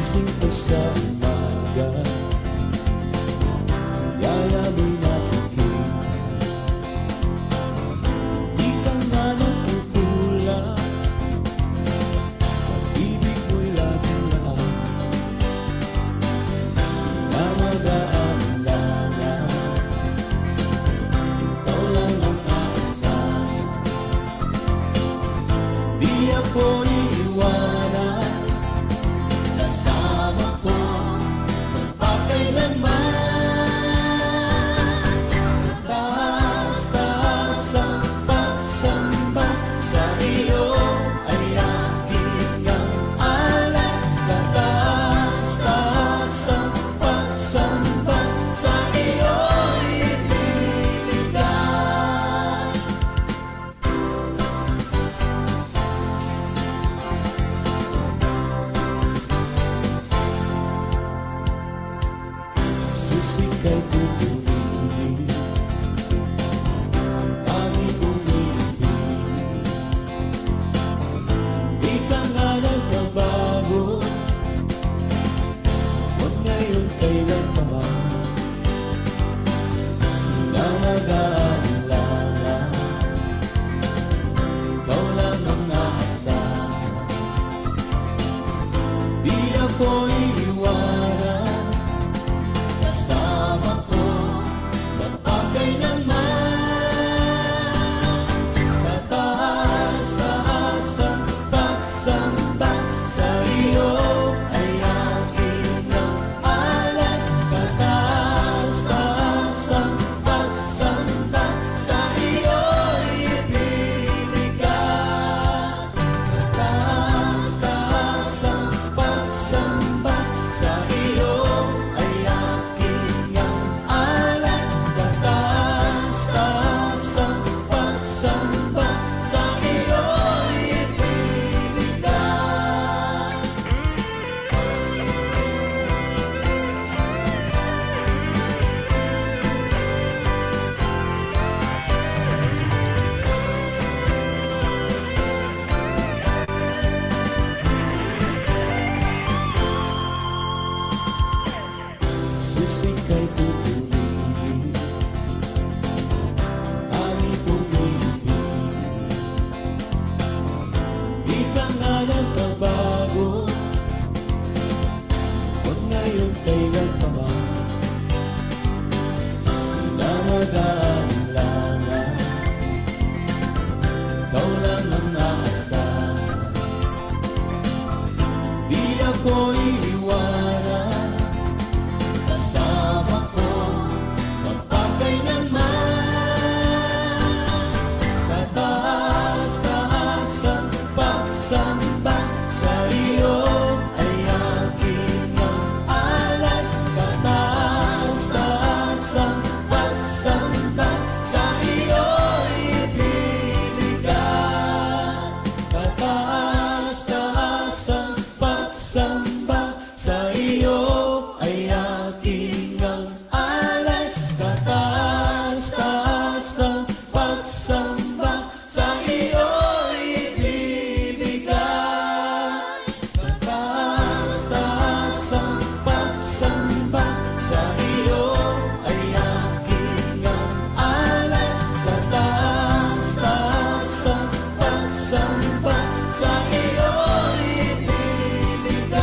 Gising ka sa umaga, yaya mo'y nakikita. Di ka nga nagkukulang, pag-ibig mo'y laging laan. Na mag-aalangan, ikaw lang ang aasahan. Di ako iiwanan, kasama ko magpakailanman. Taas-taas ang pagsamba sa iyo ay aking ang alay. Taas-taas ang pagsamba sa iyo'y ibibigay. Sisikay pupurihin, tangi umiibig. Di ka nga nagbabago, huwag ngayon kailan pa man. Na nag-aalangan, ikaw lang ang aasahan. Di ako iiwanan, kasama ko magpakailanman. Kataas-taas ang pagsamba sa iyo ay aking ang alay. Kataas-taas ang pagsamba sa iyo'y ibibigay. Kataas-taas ang pagsamba sa iyo ay aking ang alay. Kataas-taas ang pagsamba sa iyo'y ibibigay. Sisikay pupurihin, tangi umiibig. Di ka nga nagbabago, huwag ngayon kailan pa man. Na mag-aalangan, ikaw lang ang aasahan. Di ako iiwanan, kasama ko magpakailanman. Kataas-taas ang pagsamba sa iyo ay aking ang alay. Kataas-taas ang pagsamba sa iyo'y ibibigay. Kataas-taas ang pagsamba sa iyo ay aking ang alay. Kataas-taas ang pagsamba sa iyo'y ibibigay. Kataas-taas ang pagsamba sa iyo ay aking ang alay. Kataas-taas ang pagsamba sa iyo'y ibibigay.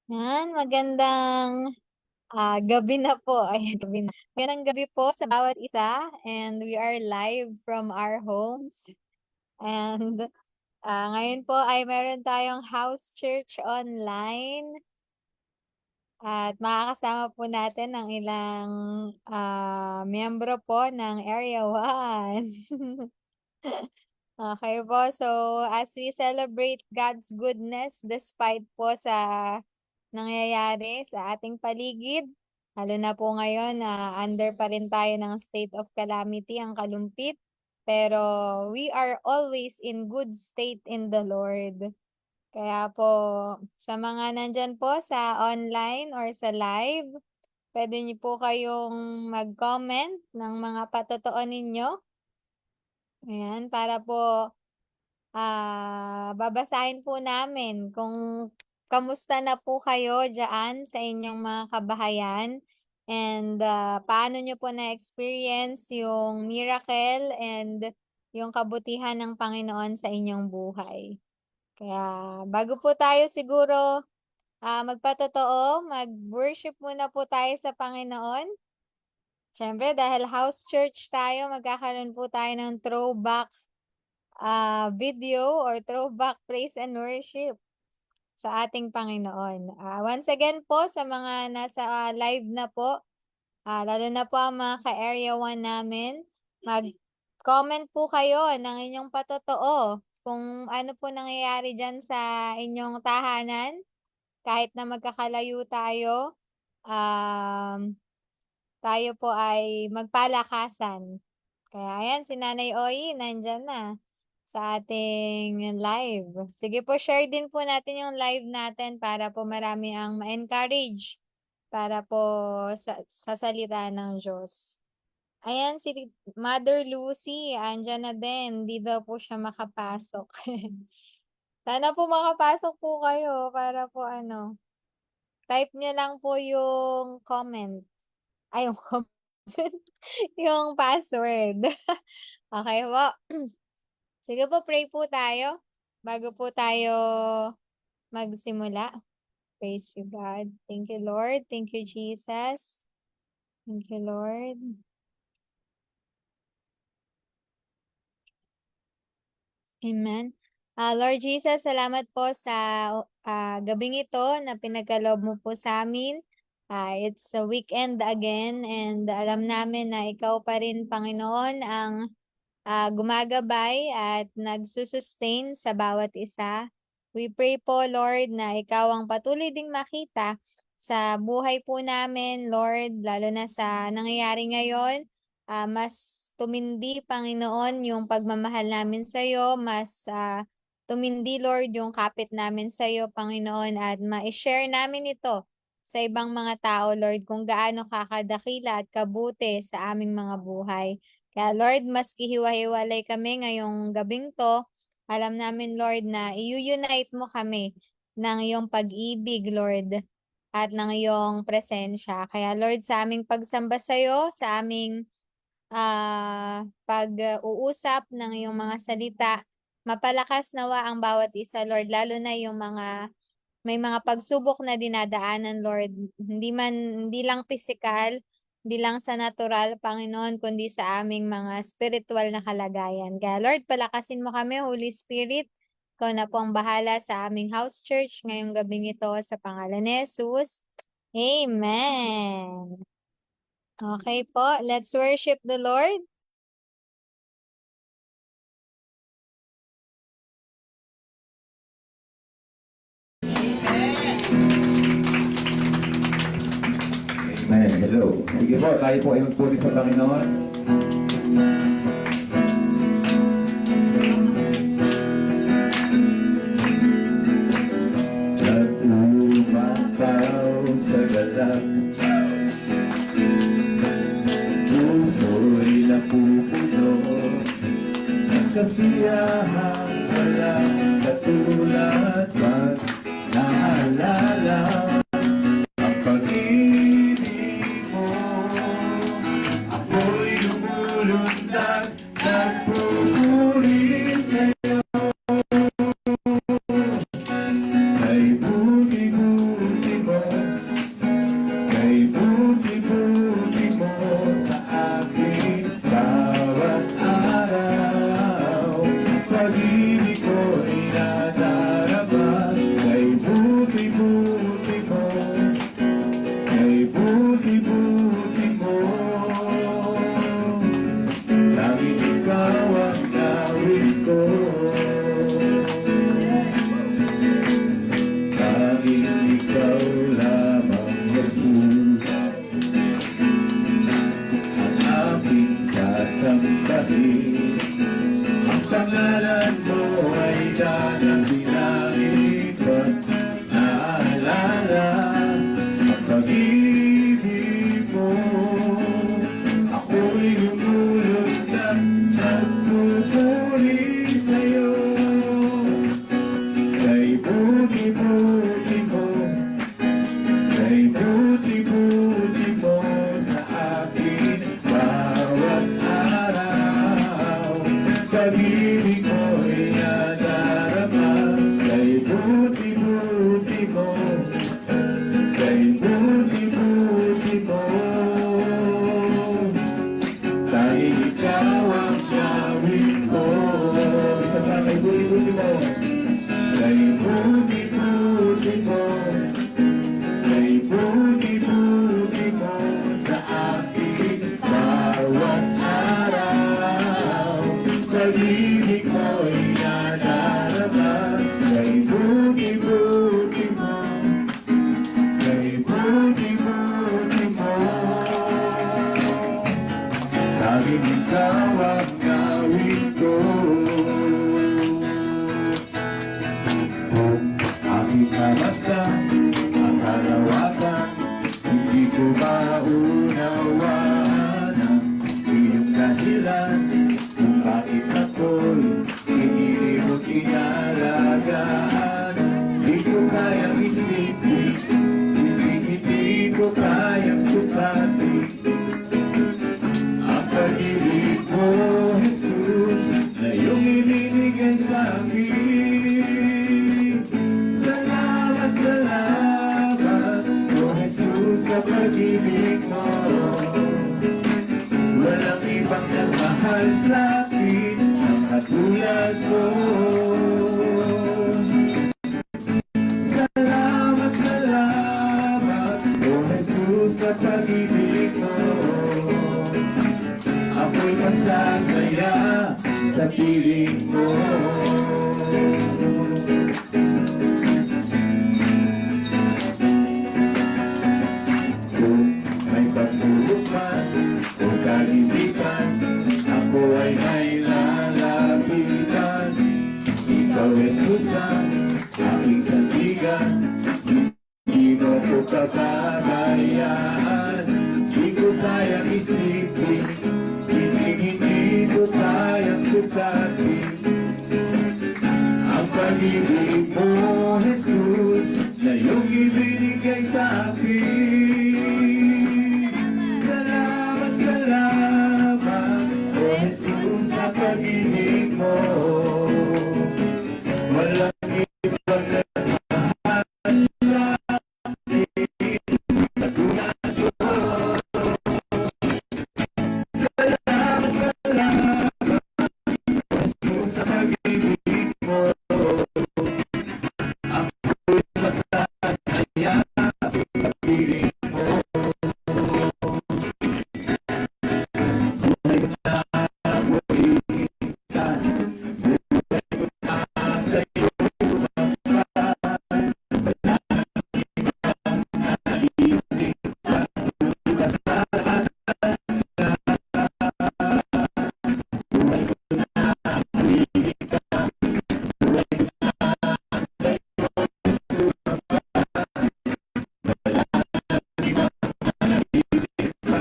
Yan, gabi na po. Ayan, gabi na. Magandang gabi po sa bawat isa, and we are live from our homes. And ngayon po ay meron tayong house church online. At makakasama po natin ang ilang miyembro po ng Area 1. Okay po. So, as we celebrate God's goodness despite po sa nangyayari sa ating paligid, lalo na po ngayon na under pa rin tayo ng state of calamity, ang kalumpit. Pero we are always in good state in the Lord. Kaya po, sa mga nandyan po sa online or sa live, pwede niyo po kayong mag-comment ng mga patotoo ninyo. Ayan, para po babasahin po namin kung kamusta na po kayo diyaan sa inyong mga kabahayan and paano nyo po na-experience yung miracle and yung kabutihan ng Panginoon sa inyong buhay. Kaya bago po tayo siguro magpatotoo, mag-worship muna po tayo sa Panginoon. Siyempre, dahil house church tayo, magkakaroon po tayo ng throwback video or throwback praise and worship sa ating Panginoon. Once again po, sa mga nasa live na po, lalo na po ang mga ka-area 1 namin, mag-comment po kayo ng inyong patotoo kung ano po nangyayari dyan sa inyong tahanan. Kahit na magkakalayo tayo, tayo po ay magpalakasan. Kaya ayan, si Nanay Oy, nandyan na sa ating live. Sige po, share din po natin yung live natin para po marami ang ma-encourage para po sa salita ng Diyos. Ayan, si Mother Lucy, andyan na din. Hindi daw po siya makapasok. Sana po makapasok po kayo para po type nyo lang po yung comment. Ay, yung comment. Yung password. Okay po. Sige po, pray po tayo bago po tayo magsimula. Praise you, God. Thank you, Lord. Thank you, Jesus. Thank you, Lord. Amen. Lord Jesus, salamat po sa gabing ito na pinagkaloob mo po sa amin. It's a weekend again and alam namin na ikaw pa rin, Panginoon, ang gumagabay at nagsusustain sa bawat isa. We pray po, Lord, na ikaw ang patuloy ding makita sa buhay po namin, Lord, lalo na sa nangyayari ngayon. Mas tumindi, Panginoon, yung pagmamahal namin sa iyo, mas tumindi, Lord, yung kapit namin sa iyo, Panginoon, at ma-share namin ito sa ibang mga tao, Lord, kung gaano kakadakila at kabuti sa aming mga buhay. Kaya Lord, maski hiwa-hiwalay kami ngayong gabing to, alam namin Lord na i-unite mo kami ng iyong pag-ibig, Lord, at ng iyong presensya. Kaya Lord, sa aming pagsamba sa iyo, sa aming pag-uusap ng iyong mga salita, mapalakas nawa ang bawat isa, Lord, lalo na yung may mga pagsubok na dinadaanan, Lord, hindi lang physical, hindi lang sa natural, Panginoon, kundi sa aming mga spiritual na kalagayan. Kaya Lord, palakasin mo kami, Holy Spirit. Ikaw na po ang bahala sa aming house church ngayong gabing ito sa pangalan ni Jesus. Amen. Okay po, let's worship the Lord. Amen. Hello. Sige po, tayo po ay magpuri sa Panginoon. Nag-umataw sa galak, puso'y napupuno ng kasiyahan, walang katulad pag naalala ang pag-ibig mo. Ako'y lumulundag, nagpupuri sa'yo. Kay buti-buti mo, kay buti-buti mo sa aking bawat araw. Pag-ibig ko'y nadarama, kay buti-buti mo. pangalan mo ay dadalangin ko. Naalala ang pag-ibig mo. Ako'y lumulog na nagpupuri sa'yo. Kay buti-buti mo, kay buti-buti mo sa akin bawat araw. Pag-ibig mo'y nadarama. Kay buti-buti mo, kay buti-buti mo. Dahil ikaw ang gawin ko. Isa pa, kay buti-buti mo. Kay buti-buti mo, kay buti-buti mo sa akin bawat araw. Pag-ibig mo'y nadarama. Kay buti-buti mo, kay buti-buti mo. Dahil ikaw ang gawin ko. Aking kamastan, ang kalawakan, hindi ko maunawaan ang iyong dahilan kung bakit ako'y hindi mo inalagaan. Hindi ko kayang isipin, hindi ko kayang sukatin ang pag-ibig mo, Jesus, na iyong ibinigay sa akin. Salamat, salamat, O Jesus, sa pag-ibig mo. Walang ibang nagmahal sa akin ang katulad mo. Salamat, salamat, O Jesus, sa pag-ibig mo. Ako'y masasaya sa piling mo. Kung may pagsubok man o kagipitan, ako ay may lalapitan. Ikaw, Jesus, ang aking sandigan. Di mo ko pababayaan. Di ko kayang isipin, hindi ko kayang sukatin ang pag-ibig mo, Jesus, na iyong ibinigay sa akin. Salamat, salamat, O Jesus, sa pag-ibig mo. Walang ibang nagmahal sa akin katulad mo. Salamat, salamat, Jesus, sa pag-ibig mo. Ako'y masasaya sa piling mo. Buhay ko na ako'y ikan. Buhay ko na sa iyo sumampay. Walang ibang naisip pa iba sa lahat. Buhay ko na ako'y ikan. Buhay ko na sa iyo sumampay. Walang ibang naisip pa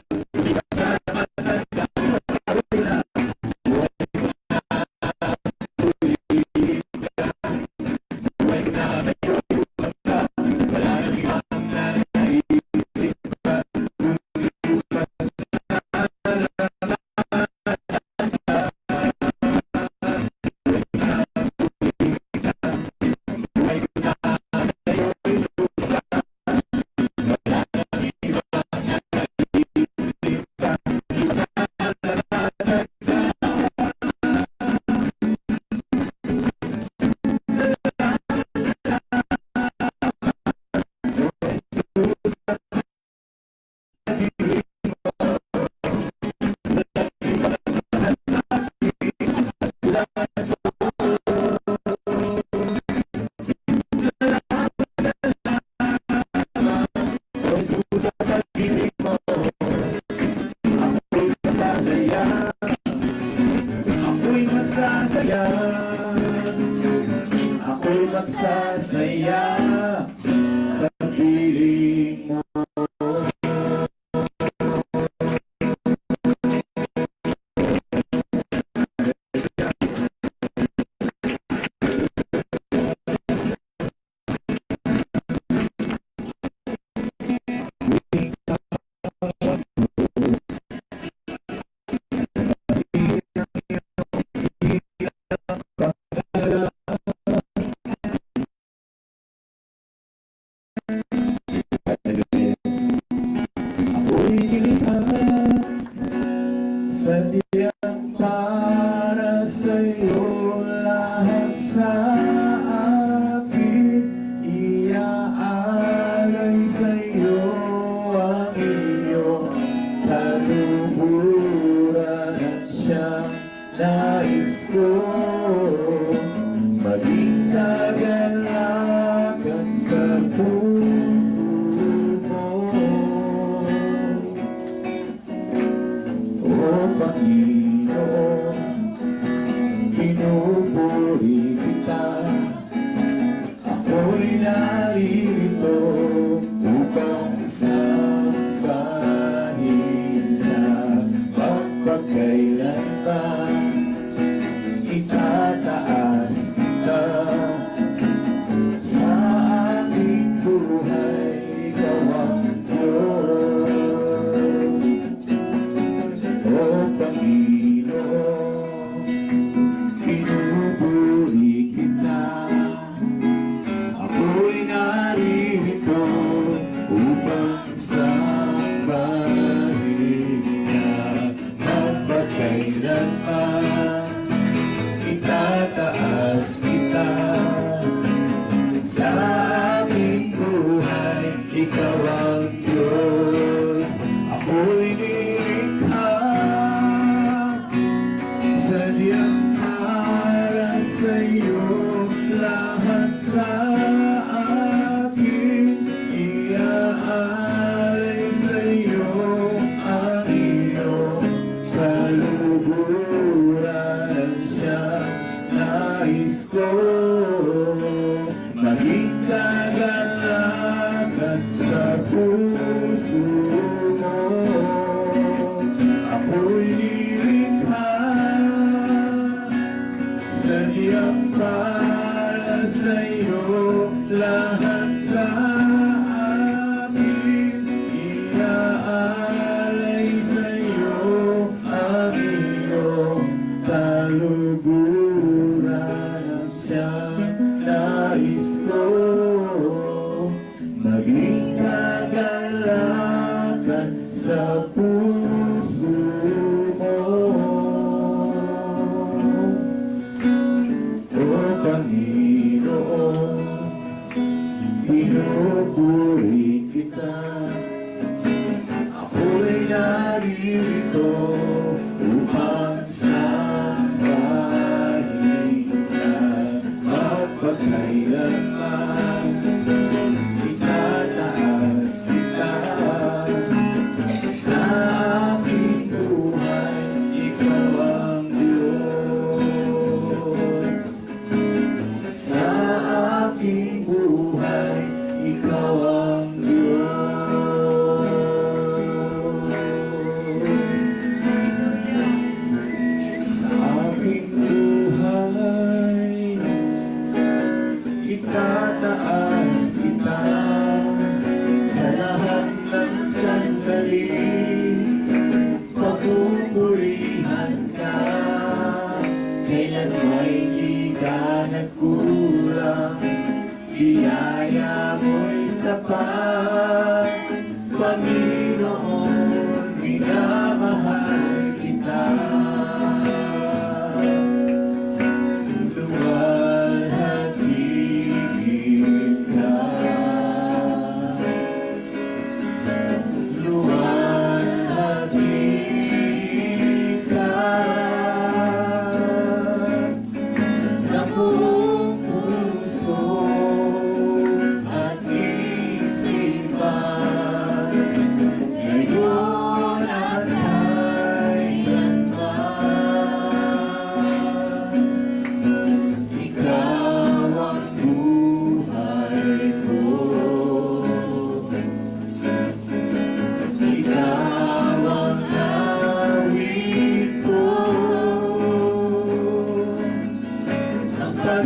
iba sa lahat. saya, ako'y masasaya sa piling mo. Ako'y nilikha sadyang para sa'yo, lahat sa akin iaalay sa'yo ang iyong kaluhuran at siyang nais ko maging kagalakan sa puso mo. O Panginoon, pinupuri kita, ako'y narito upang sambahin ka. Magpagkailanman itataas kita sa aking buhay, ikaw ang Diyos. O Panginoon, pinupuri kita, ako'y narito upang sambahin ka. Magpagkailanman itataas kita sa aking buhay, ikaw ang Diyos. Ako'y nilikha sadyang para sa'yo, lahat sa akin iaalay sa'yo ang iyong kaluhuran, siyang nais ko maging kagalakan sa puso mo. Ako'y nilikha sadyang para sa'yo, lahat sa akin iaalay sa'yo ang iyong kaluguran at siyang nais ko maging kagalakan sa puso mo. O Panginoon, pinupuri kita, ako'y narito upang sambahin ka. Magpagkailanman itataas kita sa aking buhay, ikaw ang Diyos. Sa aking buhay, ikaw ang Diyos. Sa aking buhay, itataas kita sa lahat ng sandali. Papupurihan ka, kailan may di ka nagkulang. Biyaya mo'y sapat, Panginoon, minamahal kita. Luwalhatiin ka, luwalhatiin ka ng buong puso at isipan, ngayon at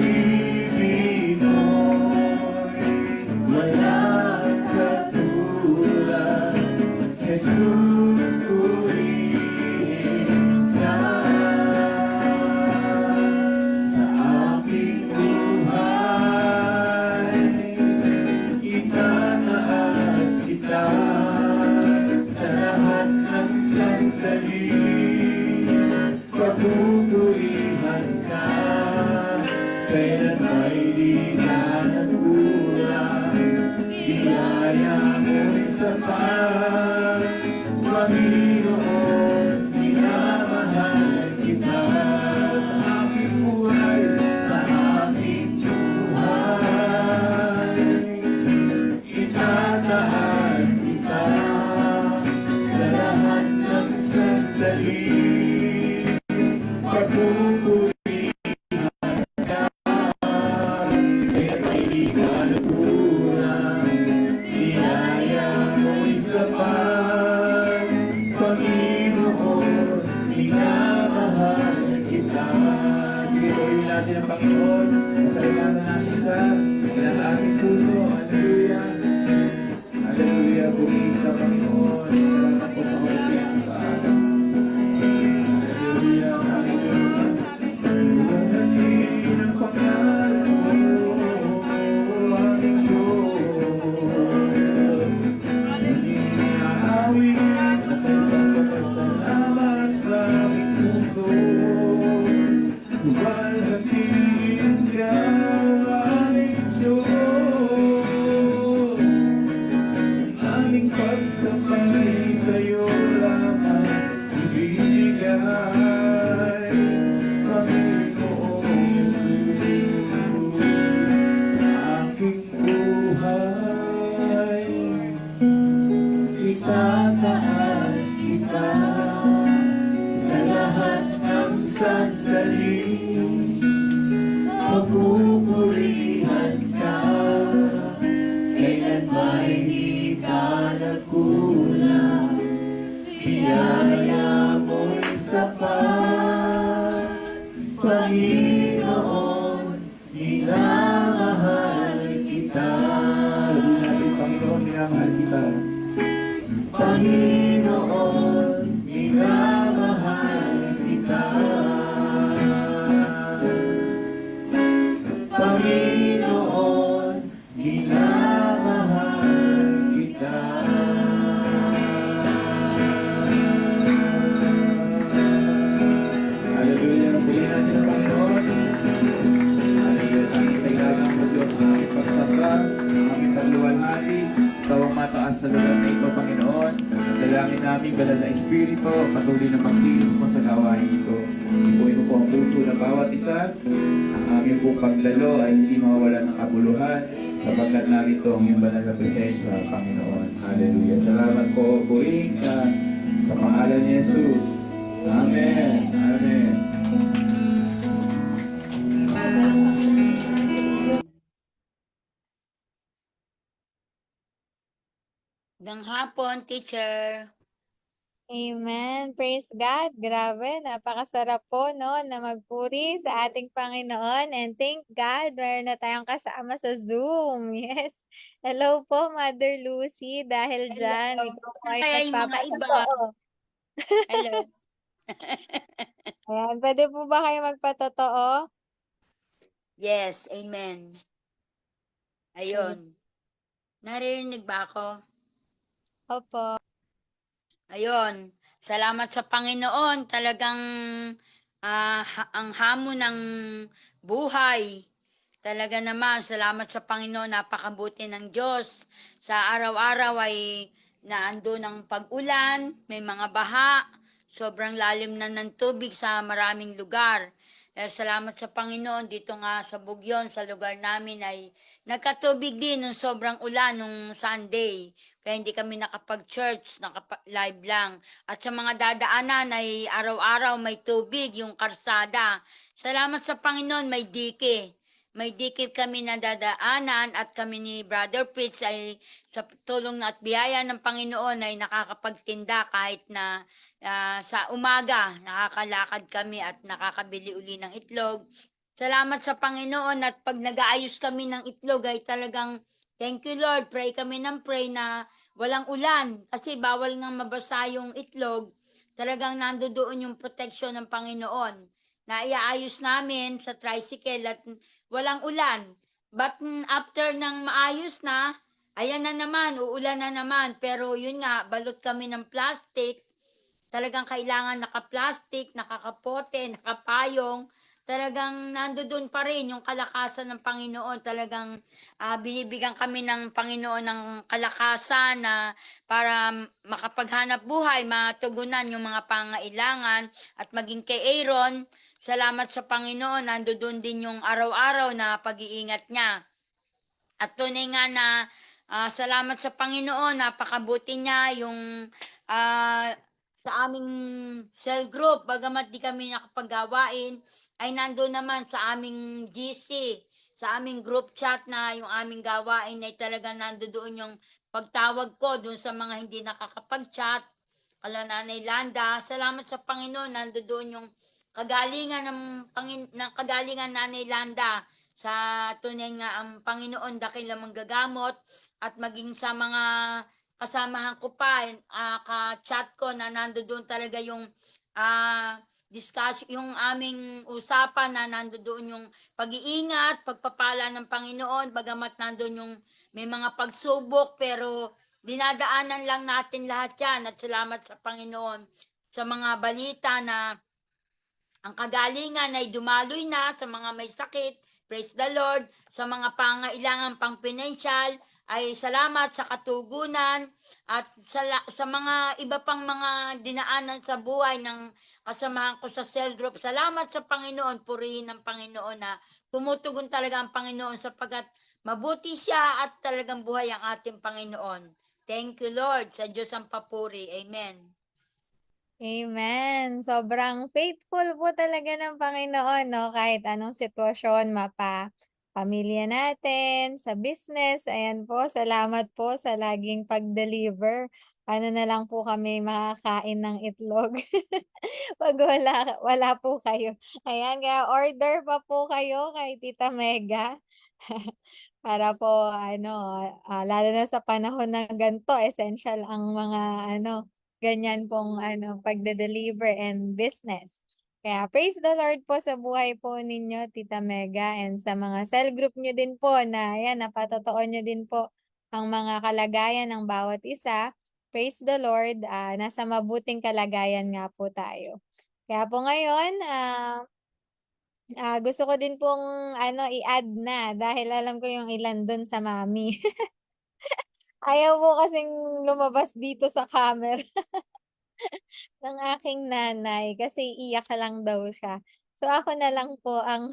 pag-ibig mo'y walang katulad. Jesus, purihin ka sa aking buhay. Itataas kita sa lahat ng sandali. Papupurihan ka, kailan may di ka nagkulang. Biyaya mo'y sapat, Panginoon, minamahal kita. Sa aking buhay, sa aking buhay, itataas kita sa lahat ng sandali. Pagpupurihan ka, kaya may di ka nagkulang. Biyaya mo'y sapat, Panginoon, minamahal kita. Sige, tuloy natin ang Panginoon. Masalimutan natin siya. Kaya sa ating puso, hallelujah. Hallelujah, purihin ka, Panginoon. Salamat po sa oras sa atin. Hallelujah, hallelujah. Luwalhatiin ang pangalan mo, aming Diyos. Maging naawin at nagpapasalamat sa aming puso. Luwalhatiin ka, aming Diyos. Aming pagsambay sa'yo lamang ibigay, Panginoong Yesus. Aking buhay, itataas kita sa lahat ng sandali. Pagpupurihan ka, kailan may di ka nagkulang. Biyaya mo'y sapat, Panginoon, minamahal kita. Sabi natin, Panginoon, minamahal kita. Panginoon, minamahal kita. Panginoon, minamahal kita. Hallelujah, purihin natin ang Panginoon. Hallelujah, aming kailangan mo Diyos, aming pagsamba, aming pagluwalhati. Ikaw ang mataas sa lugar na ito, Panginoon. Dalangin namin, banal na Espiritu, patuloy na magkilos mo sa gawain ito. Ipuin mo po ang puso ng bawat isa. Ang aming pong paglalo ay hindi mawawala ng kabuluhan, sapagkat narito ang iyong banal na presensya, Panginoon. Hallelujah. Salamat po, purihin ka sa pangalan ni Jesus. Amen. Amen. Magandang hapon, teacher. Amen. Praise God. Grabe, napakasarap po, no, na magpuri sa ating Panginoon. And thank God, meron na tayong kasama sa Zoom. Yes. Hello po, Mother Lucy. Dahil dyan, Hello. ikaw po Saan ay kaya yung mga iba? nagpapatotoo. Hello. Ayan, pwede po ba kayo magpatotoo? Yes, amen. Ayun. Naririnig ba ako? Opo. Ayun. Salamat sa Panginoon. Talagang ang hamon ng buhay. Talaga naman, salamat sa Panginoon. Napakabuti ng Diyos. Sa araw-araw ay naando ng pag-ulan, may mga baha, sobrang lalim na ng tubig sa maraming lugar. Salamat sa Panginoon, dito nga sa Bugyon, sa lugar namin ay nagkatubig din nung sobrang ulan nung Sunday. Kaya hindi kami nakapag-church, live lang. At sa mga dadaanan ay araw-araw may tubig, yung karsada. Salamat sa Panginoon, may dike. May dikit kami na dadaanan at kami ni Brother Fritz ay sa tulong na at biyaya ng Panginoon ay nakakapagtinda kahit na sa umaga nakakalakad kami at nakakabili uli ng itlog. Salamat sa Panginoon at pag nag-aayos kami ng itlog ay talagang thank you Lord, pray kami ng pray na walang ulan kasi bawal nga mabasa yung itlog. Talagang nandoon yung protection ng Panginoon na iaayos namin sa tricycle at walang ulan. But after ng maayos na, ayan na naman, uulan na naman. Pero yun nga, balot kami ng plastic. Talagang kailangan naka-plastic, nakakapote, nakapayong. Talagang nandoon pa rin yung kalakasan ng Panginoon. Talagang binibigyan kami ng Panginoon ng kalakasan na para makapaghanap buhay, matugunan yung mga pangailangan at maging kay Aaron, salamat sa Panginoon, nandoon din yung araw-araw na pag-iingat niya. At tunay nga na salamat sa Panginoon, napakabuti niya yung sa aming cell group, bagamat di kami nakapaggawain, ay nandoon naman sa aming GC, sa aming group chat na yung aming gawain ay talaga nandoon yung pagtawag ko dun sa mga hindi nakakapag-chat, kala Nanay Landa. Salamat sa Panginoon, nandoon yung kagalingan ng kagalingan Nanay Landa sa tunay nga ang Panginoon dakila manggagamot at maging sa mga kasamahan ko pa, ka-chat ko na nandoon talaga yung discussion, yung aming usapan na nandoon yung pag-iingat, pagpapala ng Panginoon, bagamat nandoon yung may mga pagsubok, pero dinadaanan lang natin lahat yan at salamat sa Panginoon sa mga balita na ang kagalingan ay dumaloy na sa mga may sakit. Praise the Lord. Sa mga pangailangan pang pinansyal ay salamat sa katugunan at sa mga iba pang mga dinaanan sa buhay ng kasamahan ko sa cell group. Salamat sa Panginoon. Purihin ng Panginoon na tumutugon talaga ang Panginoon sapagkat mabuti siya at talagang buhay ang ating Panginoon. Thank you Lord. Sa Diyos ang papuri. Amen. Amen. Sobrang faithful po talaga ng Panginoon, no? Kahit anong sitwasyon, pamilya natin, sa business. Ayan po, salamat po sa laging pag-deliver. Ano na lang po kami makakain ng itlog pag wala po kayo. Ayan, kaya order pa po kayo kay Tita Mega. Para po ano, lalo na sa panahon na ganito, essential ang mga ano, ganyan pong ano, pagde-deliver and business. Kaya praise the Lord po sa buhay po ninyo, Tita Mega, and sa mga cell group nyo din po na yan, napatotoo nyo din po ang mga kalagayan ng bawat isa. Praise the Lord, nasa mabuting kalagayan nga po tayo. Kaya po ngayon, gusto ko din pong ano, i-add na dahil alam ko yung ilan dun sa mami. Ayaw mo kasing lumabas dito sa camera ng aking nanay kasi iyak lang daw siya. So ako na lang po ang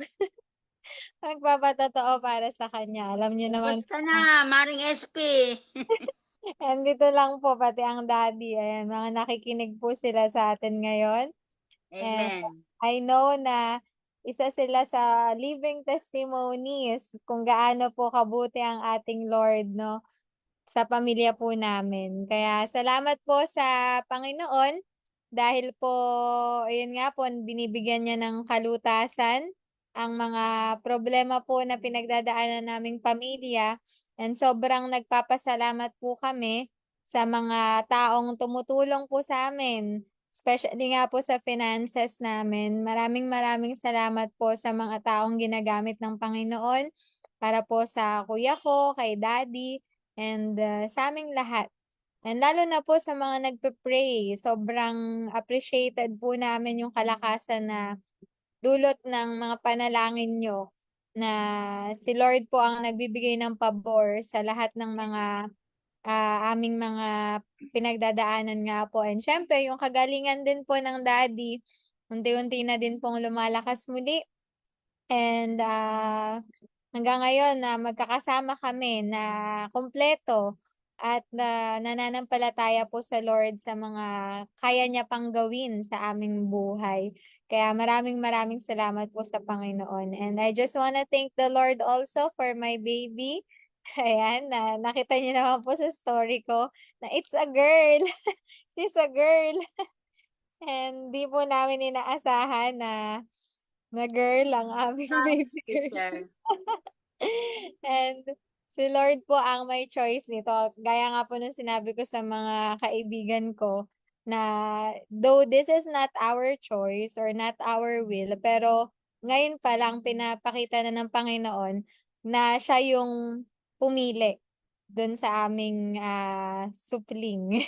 magpapatotoo para sa kanya. Alam niyo naman Kumusta po, na, Maring SP? andito lang po pati ang daddy. Ayan, mga nakikinig po sila sa atin ngayon. And Amen. I know na isa sila sa living testimonies kung gaano po kabuti ang ating Lord, no? Sa pamilya po namin. Kaya salamat po sa Panginoon dahil po, ayun nga po, binibigyan niya ng kalutasan ang mga problema po na pinagdadaanan naming pamilya. And sobrang nagpapasalamat po kami sa mga taong tumutulong po sa amin. Especially nga po sa finances namin. Maraming maraming salamat po sa mga taong ginagamit ng Panginoon para po sa kuya ko, kay daddy, and sa aming lahat. And lalo na po sa mga nagpe-pray, sobrang appreciated po namin yung kalakasan na dulot ng mga panalangin niyo na si Lord po ang nagbibigay ng pabor sa lahat ng mga aming mga pinagdadaanan nga po. And syempre, yung kagalingan din po ng daddy, unti-unti na din pong lumalakas muli. And hanggang ngayon na magkakasama kami na kumpleto at nananampalataya po sa Lord sa mga kaya niya pang gawin sa aming buhay. Kaya maraming maraming salamat po sa Panginoon. And I just wanna thank the Lord also for my baby. Ayan, na nakita niyo naman po sa story ko na it's a girl. She's a girl. And di po namin inaasahan na na girl ang aming Thanks, baby girl. teacher. And si Lord po ang may choice nito. Gaya nga po nung sinabi ko sa mga kaibigan ko na though this is not our choice or not our will, pero ngayon pa lang pinapakita na ng Panginoon na siya yung pumili dun sa aming supling.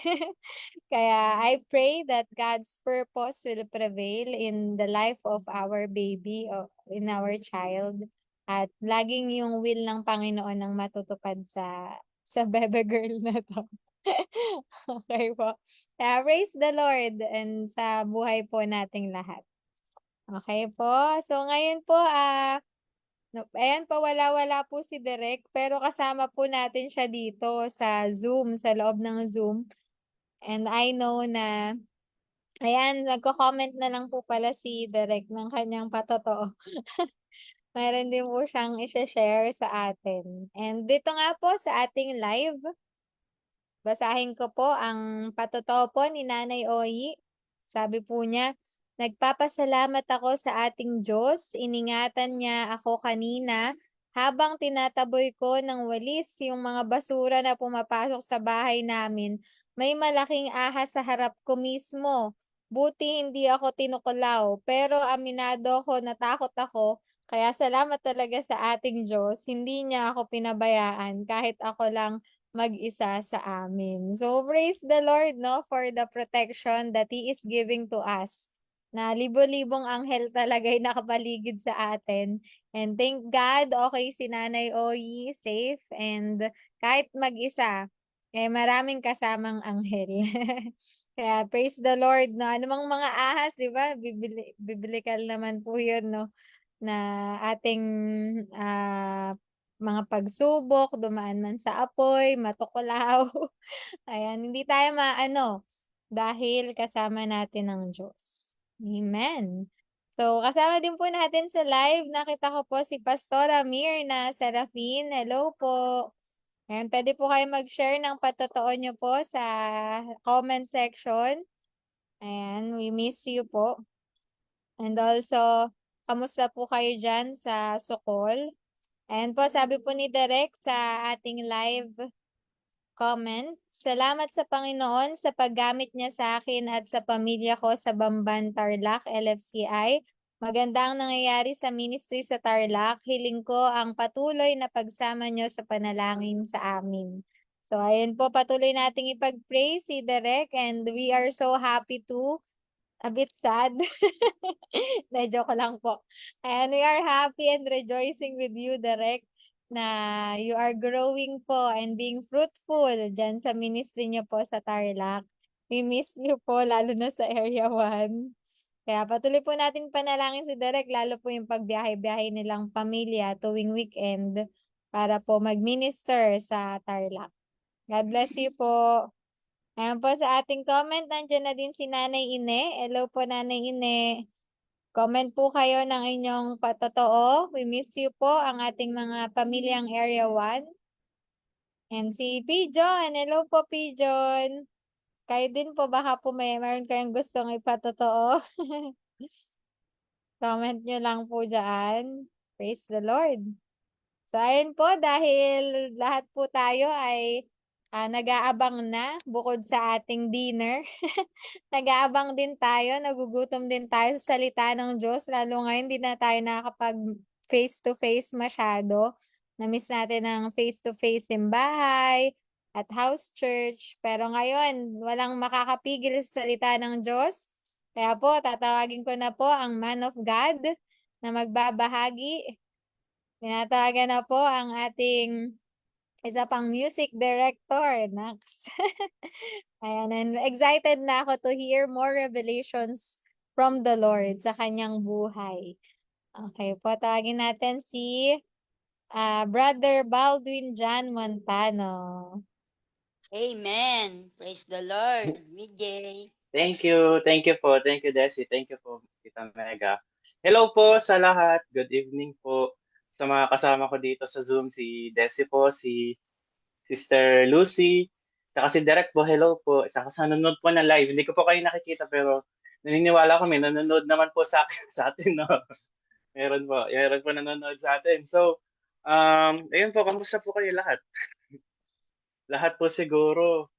Kaya I pray that God's purpose will prevail in the life of our baby, o in our child. At laging yung will ng Panginoon ang matutupad sa bebe girl na to. Okay po. Kaya praise the Lord and sa buhay po nating lahat. Okay po. So ngayon po, ayan po, wala-wala po si Derek, pero kasama po natin siya dito sa Zoom, sa loob ng Zoom. And I know na, ayan, nagko-comment na lang po pala si Derek ng kanyang patotoo. Meron din po siyang i-share sa atin. And dito nga po sa ating live, basahin ko po ang patotoo po ni Nanay Oyi. Sabi po niya, nagpapasalamat ako sa ating Diyos. Iningatan niya ako kanina habang tinataboy ko ng walis yung mga basura na pumapasok sa bahay namin. May malaking ahas sa harap ko mismo. Buti hindi ako tinukulaw. Pero aminado ko, natakot ako. Kaya salamat talaga sa ating Diyos. Hindi niya ako pinabayaan kahit ako lang mag-isa sa amin. So, praise the Lord, no, for the protection that He is giving to us. Na libo-libong anghel talaga yung nakapaligid sa atin. And thank God, okay si Nanay Oyi, safe. And kahit mag-isa, maraming kasamang anghel. Kaya praise the Lord, no. Anumang mga ahas, di ba? Biblical naman po yun, no, na ating mga pagsubok, dumaan man sa apoy, matuklaw. Ayan, hindi tayo maano dahil kasama natin ang Diyos. Amen. So, kasama din po natin sa live, nakita ko po si Pastora Mirna Serafin. Hello po. Ayan, pwede po kayo mag-share ng patotoo nyo po sa comment section. Ayan, we miss you po. And also, kamusta po kayo dyan sa Sukol? Ayan po, sabi po ni Derek sa ating live comment, salamat sa Panginoon sa paggamit niya sa akin at sa pamilya ko sa Bamban, Tarlac, LFCI. Maganda ang nangyayari sa ministry sa Tarlac. Hiling ko ang patuloy na pagsama niyo sa panalangin sa amin. So, ayun po, patuloy nating ipag-pray si Derek and we are so happy to. A bit sad. Medyo ko lang po. And we are happy and rejoicing with you, Derek, na you are growing po and being fruitful dyan sa ministry niyo po sa Tarlac. We miss you po, lalo na sa Area 1. Kaya patuloy po natin panalangin si Derek, lalo po yung pagbiyahe-biyahe nilang pamilya tuwing weekend para po mag-minister sa Tarlac. God bless you po. Ayan po sa ating comment, nandiyan na din si Nanay Ine. Hello po, Nanay Ine. Comment po kayo ng inyong patotoo. We miss you po, ang ating mga pamilyang Area 1. And si Pijon. Hello po, Pijon. Kayo din po, baka po meron kayong gustong ipatotoo. Comment nyo lang po dyan. Praise the Lord. So, ayun po, dahil lahat po tayo ay nag-aabang na bukod sa ating dinner. Nag-aabang din tayo, nagugutom din tayo sa salita ng Diyos. Lalo ngayon, hindi na tayo nakakapag face-to-face masyado. Na-miss natin ang face-to-face simbahay at house church. Pero ngayon, walang makakapigil sa salita ng Diyos. Kaya po, tatawagin ko na po ang man of God na magbabahagi. Tinatawagan na po ang ating isa pang music director, Nax. Ayan, and excited na ako to hear more revelations from the Lord sa kanyang buhay. Okay po, tawagin natin si Brother Baldwin John Montano. Amen. Praise the Lord. Mijay. Thank you po. Thank you, Desi. Thank you po, Tita Mega. Hello po sa lahat. Good evening po sa mga kasama ko dito sa Zoom. Si Desi po, si Sister Lucy, saka si Derek po. Hello po. Saka sa nanonood po na live. Hindi ko po kayo nakikita pero naniniwala ko may nanonood naman po sa akin, sa atin, no? Meron po nanonood sa atin. So, ayun po, kamusta po kayo lahat? Lahat po siguro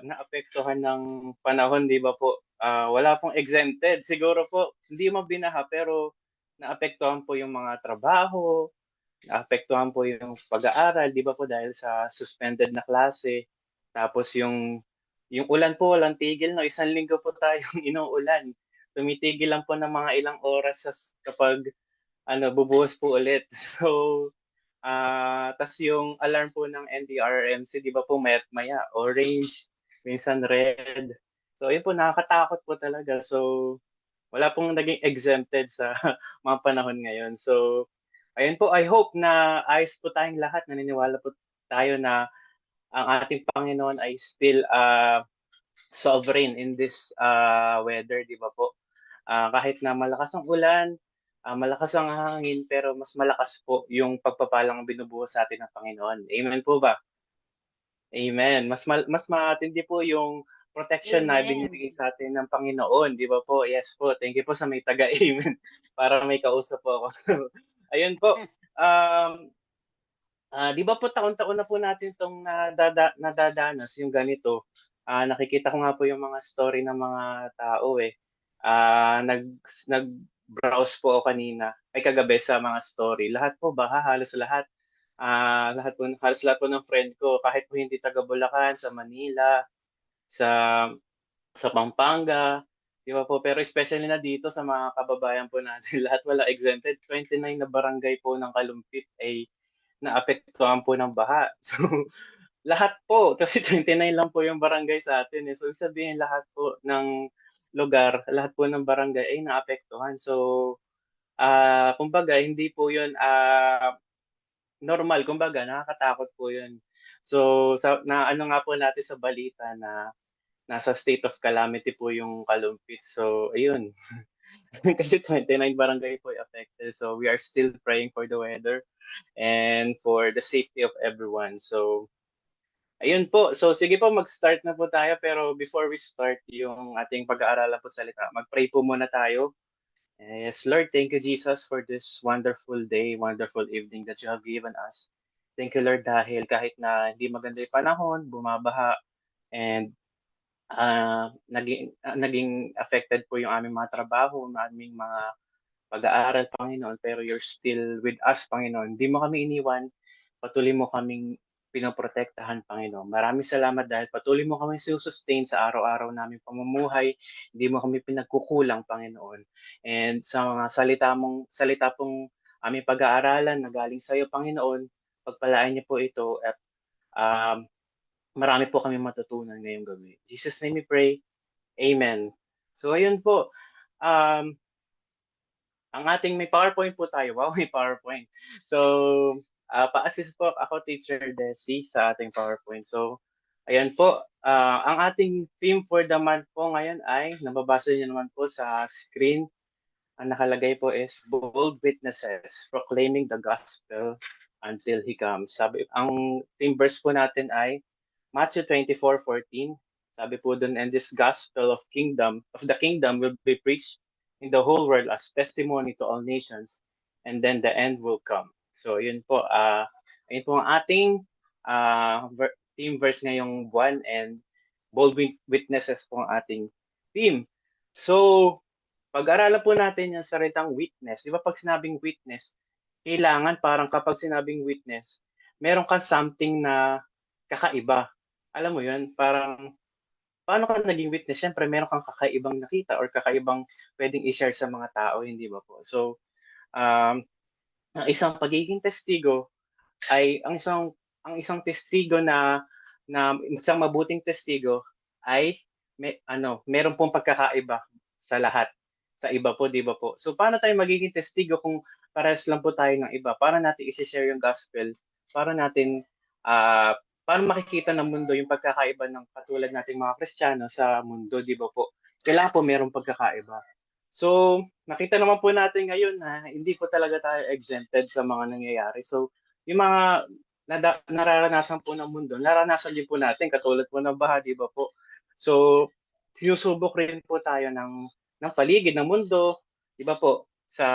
naapektuhan ng panahon, 'di ba po? Wala pong exempted. Siguro po, hindi man binaha, pero naapektuhan po yung mga trabaho, naapektuhan po yung pag-aaral, 'di ba po, dahil sa suspended na klase. Tapos yung ulan po, walang tigil, no? Isang linggo po tayong inuulan. Tumitigil lang po ng mga ilang oras kapag bubuhos po ulit. So, tas yung alarm po ng NDRRMC, di ba po, maya't maya, orange, minsan red. So, yun po, nakakatakot po talaga. So, wala pong naging exempted sa mga panahon ngayon. So, ayun po, I hope na ayos po tayong lahat. Naniniwala po tayo na ang ating Panginoon ay still sovereign in this weather, di ba po? Kahit na malakas ang ulan, malakas ang hangin, pero mas malakas po yung pagpapalang binubuhos sa atin ng Panginoon. Amen po ba? Amen. Mas matindi po yung protection na Amen. binibigay sa atin ng Panginoon, di ba po? Yes po. Thank you po sa may taga-amen para may kausap po ako. Ayun po. Um, di ba po taon-taon na po natin itong nadadanas yung ganito. Nakikita ko nga po yung mga story ng mga tao eh. Nag-browse po ako kanina, ay kagabi sa mga story. Lahat po baha, halos lahat. Halos lahat po ng friend ko, kahit po hindi taga Bulacan, sa Manila, sa sa Pampanga, di ba po? Pero especially na dito sa mga kababayan po natin, lahat wala exempted. 29 na barangay po ng Kalumpit ay naapektuhan po ng baha. So, lahat po, kasi 29 lang po yung barangay sa atin. Eh. So, ibig sabihin lahat po ng lugar, lahat po ng barangay ay naapektuhan. So, kumbaga, hindi po yun normal. Kumbaga, nakakatakot po yun. So, na ano nga po natin sa balita na nasa state of calamity po yung Kalumpit. So, ayun. Kasi 29 barangay po affected. So, we are still praying for the weather and for the safety of everyone. So, ayun po. So, sige po, mag-start na po tayo. Pero before we start yung ating pag-aaralan po sa salita, mag-pray po muna tayo. Yes, Lord, thank you, Jesus, for this wonderful day, wonderful evening that you have given us. Thank you, Lord, dahil kahit na hindi maganda yung panahon, bumabaha, and naging affected po yung aming mga trabaho, yung aming mga pag-aaral, Panginoon, pero you're still with us, Panginoon. Hindi mo kami iniwan, patuloy mo kaming pinoprotektahan, Panginoon. Maraming salamat dahil patuloy mo kami sustain sa araw-araw naming pamumuhay. Hindi mo kami pinagkukulang, Panginoon. And sa mga salita pong aming pag-aaralan na galing sa iyo, Panginoon, pagpalain niyo po ito at um, marami po kami matutunan ngayong gabi. In Jesus' name we pray. Amen. So ayun po. Um, ang ating may PowerPoint po tayo. Wow, may PowerPoint. So, pa-assist po ako, Teacher Desi, sa ating PowerPoint. So, ayan po. Ang ating theme for the month po ngayon ay, nababasa niyo naman po sa screen, ang nakalagay po is Bold Witnesses, Proclaiming the Gospel Until He Comes. Ang theme verse po natin ay Matthew 24:14. Sabi po doon, and this gospel of the kingdom will be preached in the whole world as testimony to all nations, and then the end will come. So yun po, yun po ang ating theme verse ngayong buwan, and bold witnesses po ang ating theme. So, pag-aralan po natin yung salitang witness. Di ba pag sinabing witness, kailangan parang kapag sinabing witness, meron kang something na kakaiba. Alam mo yun, parang paano ka naging witness? Siyempre, meron kang kakaibang nakita or kakaibang pwedeng i-share sa mga tao, hindi ba po? So, ang isang pagiging testigo ay ang isang testigo na isang mabuting testigo ay meron pong pagkakaiba sa lahat. Sa iba po, di ba po? So, paano tayo magiging testigo kung parehas lang po tayo ng iba? Para natin i-share yung gospel, para natin para makikita ng mundo yung pagkakaiba ng katulad nating mga Kristiyano sa mundo, di ba po? Kailangan po merong pagkakaiba. So, nakita naman po natin ngayon na hindi po talaga tayo exempted sa mga nangyayari. So, yung mga nararanasan po ng mundo, naranasan din po natin, katulad po ng baha, di ba po? So, sinusubok rin po tayo ng paligid, ng mundo, di ba po? sa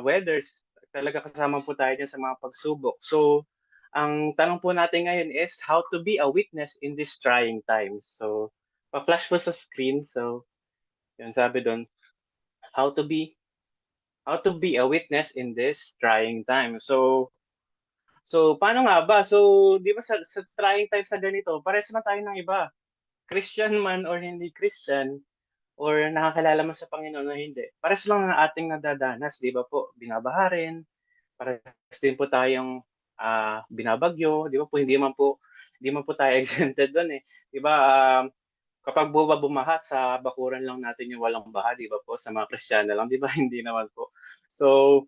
weathers, talaga kasama po tayo dyan sa mga pagsubok. So, ang tanong po natin ngayon is how to be a witness in these trying times. So, pa-flash po sa screen. So, yun sabi doon, how to be a witness in this trying time. So paano nga ba? So, di ba sa trying times na ganito, pares na tayo ng iba. Christian man or hindi Christian, or nakakilala man sa Panginoon o hindi. Pares lang na ating nadadanas, di ba po? Binabaha rin, pares din po tayong binabagyo, di ba po? Hindi man po tayo exempted doon eh. Di ba? Kapag bumaha sa bakuran lang natin yung walang baha, di ba po? Sa mga Kristiyano lang, di ba? Hindi naman po. So,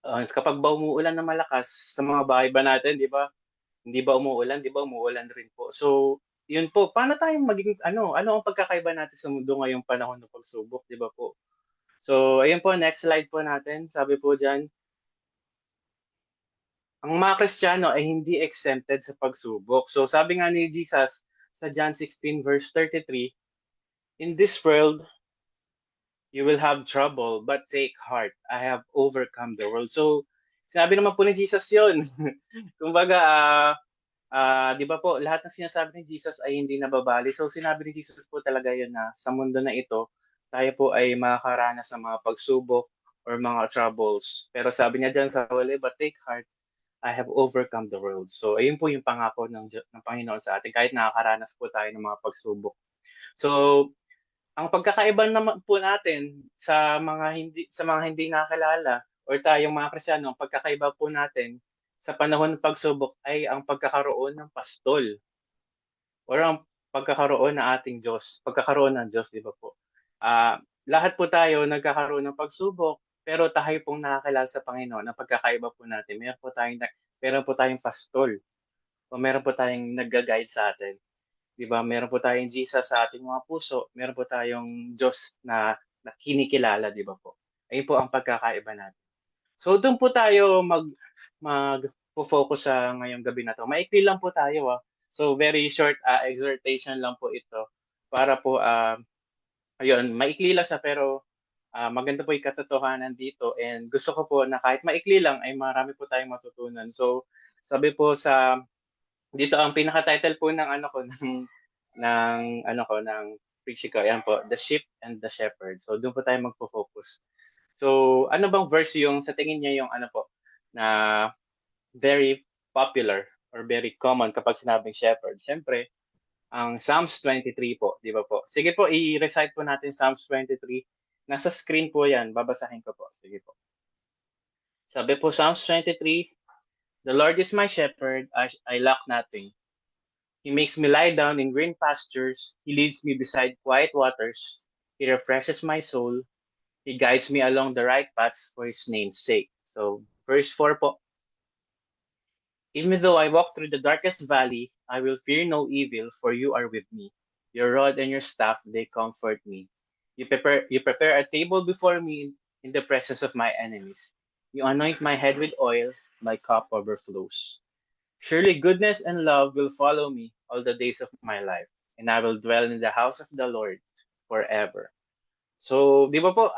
kapag ba umuulan na malakas sa mga bahay ba natin, di ba? Hindi ba umuulan? Di ba umuulan rin po. So, yun po. Paano tayong maging, ano ang pagkakaiba natin sa mundo ngayong panahon ng pagsubok, di ba po? So, ayun po, next slide po natin. Sabi po dyan, ang mga Kristiyano ay hindi exempted sa pagsubok. So, sabi nga ni Jesus sa John 16 verse 33, in this world, you will have trouble, but take heart. I have overcome the world. So, sinabi naman po ni Jesus yun. Kumbaga, di ba po, lahat ng sinasabi ni Jesus ay hindi nababali. So, sinabi ni Jesus po talaga yun na sa mundo na ito, tayo po ay makakaranas ng mga pagsubok or mga troubles. Pero sabi niya dyan sa huli, but take heart, I have overcome the world. So, ayun po yung pangako ng Panginoon sa atin, kahit nakakaranas po tayo ng mga pagsubok. So, ang pagkakaiba naman po natin sa mga hindi nakakilala or tayong mga Kristiyano, ang pagkakaiba po natin sa panahon ng pagsubok ay ang pagkakaroon ng pastol or ang pagkakaroon ng ating Diyos, pagkakaroon ng Diyos, di ba po? Lahat po tayo nagkakaroon ng pagsubok, pero tayo pong nakakilala sa Panginoon. Ang pagkakaiba po natin, meron po tayong pastol o meron po tayong nag-guide sa atin. Di ba? Meron po tayong Jesus sa ating mga puso. Meron po tayong Diyos na kinikilala, di ba po? Ayun po ang pagkakaiba natin. So doon po tayo mag-focus sa ngayong gabi na to. Maikli lang po tayo. So very short exhortation lang po ito para po ayun, maikli lang sa pero maganda po yung katotohanan dito and gusto ko po na kahit maikli lang ay marami po tayong matutunan. So sabi po dito ang pinaka-title po ng ng preaching ko, ayan po, The Sheep and the Shepherd. So doon po tayo magfo-focus. So ano bang verse yung sa tingin niya yung na very popular or very common kapag sinabing shepherd? Siyempre, ang Psalms 23 po, di ba po? Sige po, i-recite po natin Psalms 23. Nasa screen po yan, babasahin ko po. Sige po. Sabi po Psalms 23, the Lord is my shepherd, I lack nothing. He makes me lie down in green pastures. He leads me beside quiet waters. He refreshes my soul. He guides me along the right paths for His name's sake. So, verse 4 po. Even though I walk through the darkest valley, I will fear no evil, for you are with me. Your rod and your staff, they comfort me. You prepare a table before me in the presence of my enemies. You anoint my head with oil, my cup overflows. Surely goodness and love will follow me all the days of my life, and I will dwell in the house of the Lord forever. So, di ba po,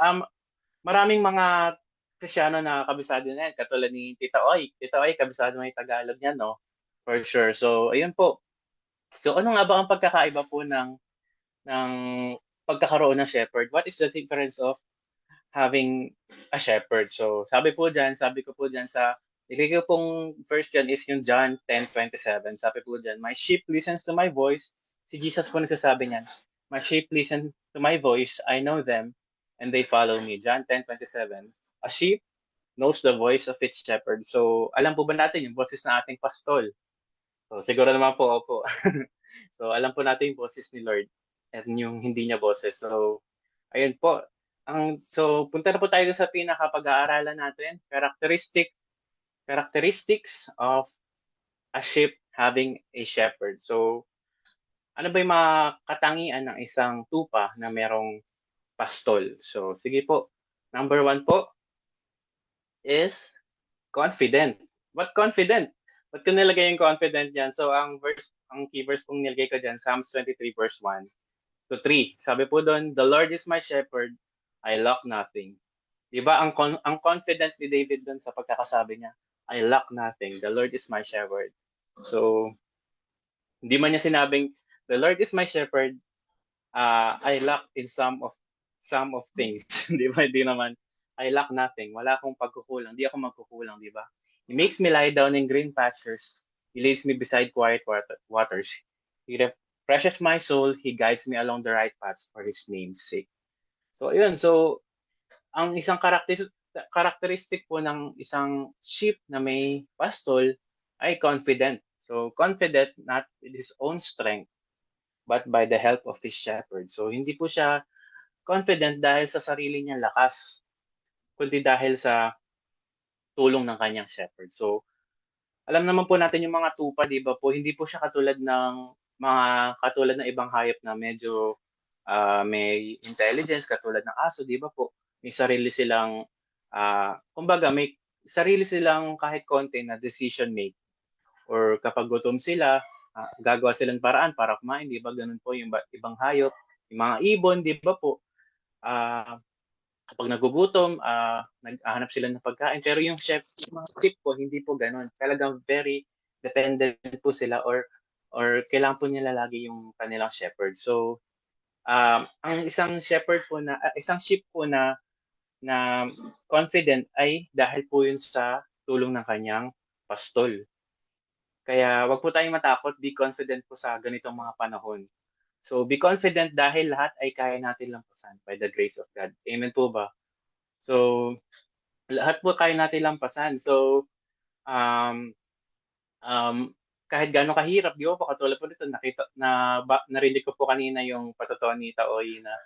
maraming mga Kristiyano na kabisado na yan, katulad ni Tita Oy. Tita Oy, kabisado mo yung Tagalog niya, no? For sure. So, ayun po. So, ano nga ba ang pagkakaiba po ng pagkakaroon ng shepherd? What is the difference of having a shepherd? So, sabi ko po dyan sa, ilagay ko pong first dyan is yung John 10:27. Sabi po dyan, my sheep listens to my voice. Si Jesus po nagsasabi niyan, my sheep listen to my voice. I know them and they follow me. John 10:27. A sheep knows the voice of its shepherd. So, alam po ba natin yung boses na ating pastol? So, siguro naman po, opo. So, alam po natin yung boses ni Lord at yung hindi niya boses. So, ayun po. So, punta na po tayo sa pinaka-pag-aaralan natin. Characteristics of a sheep having a shepherd. So, ano ba yung mga katangian ng isang tupa na merong pastol? So, sige po. Number 1 po is confident. What confident? Ba't ko nilagay yung confident dyan? So, ang key verse pong nilagay ko dyan, Psalms 23 verse 1 to 3. Sabi po doon, the Lord is my shepherd, I lack nothing. Di ba, ang confident ni David dun sa pagkakasabi niya, I lack nothing. The Lord is my shepherd. So, hindi man niya sinabing, the Lord is my shepherd, I lack in some of things. Di ba? Hindi naman, I lack nothing. Wala akong pagkukulang. Di ako magkukulang, di ba? He makes me lie down in green pastures. He leads me beside quiet waters. He refreshes my soul. He guides me along the right paths for His name's sake. So, ayun. So, ang isang characteristic po ng isang sheep na may pastol ay confident. So, confident not with his own strength, but by the help of his shepherd. So, hindi po siya confident dahil sa sarili niyang lakas, kundi dahil sa tulong ng kanyang shepherd. So, alam naman po natin yung mga tupa, di ba po? Hindi po siya katulad ng ibang hayop na medyo may intelligence, katulad ng aso, di ba po? May sarili silang, kumbaga, may sarili silang kahit konti na decision making. Or kapag gutom sila, gagawa silang paraan para kumain, di ba? Ganun po yung ibang hayop. Yung mga ibon, di ba po? Kapag nagugutom, naghahanap sila ng pagkain. Pero yung mga sheep po, hindi po ganun. Talagang very dependent po sila or kailangan po nila lagi yung kanilang shepherd. So, ang isang isang sheep po na confident ay dahil po yun sa tulong ng kanyang pastol. Kaya wag po tayong matakot, be confident po sa ganitong mga panahon. So, be confident dahil lahat ay kaya natin lampasan by the grace of God. Amen po ba? So, lahat po kaya natin lampasan. So, kahit gaano kahirap, di ba po, katulad po nito, narinig ko po kanina yung patotoo ni Taoy na,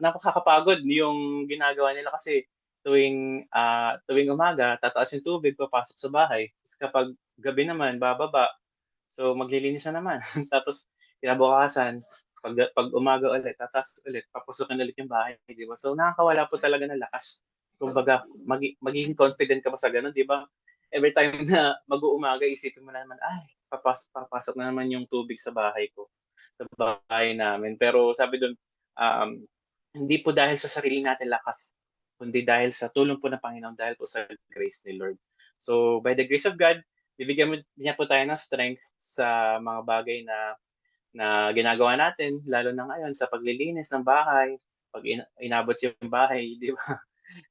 napakakapagod yung ginagawa nila kasi tuwing umaga, tataas yung tubig, papasok sa bahay. Tapos kapag gabi naman, bababa. So, maglilinis na naman. Tapos, kinabukasan, pag umaga ulit, tataas ulit, papusokin ulit yung bahay, di ba? So, nakakawala po talaga ng lakas. Kumbaga, magiging confident ka pa sa ganun, di ba? Every time na mag-uumaga, isipin mo na naman, ay, papasok na naman yung tubig sa bahay ko, sa bahay namin. Pero sabi doon, hindi po dahil sa sarili natin lakas, kundi dahil sa tulong po ng Panginoon, dahil po sa grace ni Lord. So, by the grace of God, bibigyan niya po tayo ng strength sa mga bagay na ginagawa natin, lalo na ngayon sa paglilinis ng bahay, pag inabot yung bahay, di ba?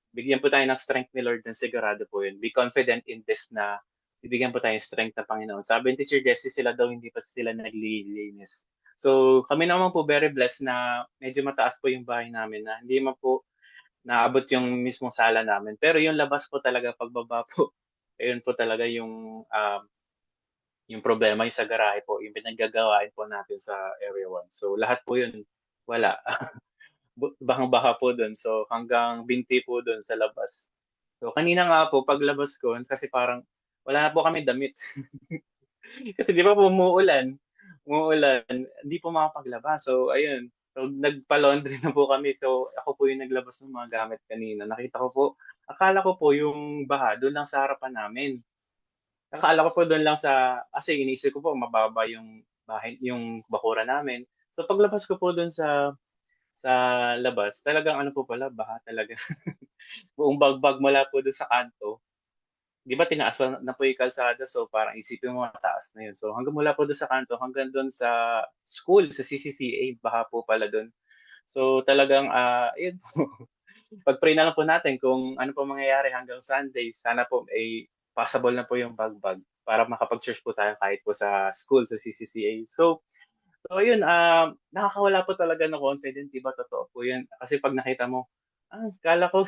Bigyan po tayo ng strength ni Lord, na sigurado po yun. Be confident in this na bibigyan po tayo ng strength ng Panginoon. Sabi ni Sir Jesse, sila daw hindi pa sila naglilinis. So kami naman po very blessed na medyo mataas po yung bahay namin, na hindi man po naabot yung mismong sala namin. Pero yung labas po talaga, pagbaba po, ayun po talaga yung problema, yung sa garahe po, yung pinaggagawain po natin sa Area 1. So lahat po yun, wala. Bahang-baha po doon. So hanggang binti po doon sa labas. So kanina nga po, paglabas ko, kasi parang wala na po kami damit. Kasi di ba po umuulan, hindi po makapaglabas. So ayun, so nagpa-laundry na po kami. So ako po yung naglabas ng mga gamit kanina. Nakita ko po, akala ko po yung baha doon lang sa harapan namin. Akala ko po doon lang kasi iniisip ko po mababa yung bahay, yung bakura namin. So paglabas ko po doon sa labas, talagang ano po pala, baha talaga. Buong bagbag mula po doon sa kanto. Di ba tinaas pa na po yung kalsada, so parang isipin mo mataas na yun. So hanggang mula po doon sa kanto, hanggang doon sa school, sa CCCA, baha po pala doon. So talagang, yun po. Pag-pray na lang po natin kung ano po mangyayari hanggang Sunday. Sana po ay possible na po yung bagbag para makapag-church po tayo kahit po sa school, sa CCCA. So ayun, nakakawala po talaga ng confidence, di ba? Totoo po yun. Kasi pag nakita mo, kala ko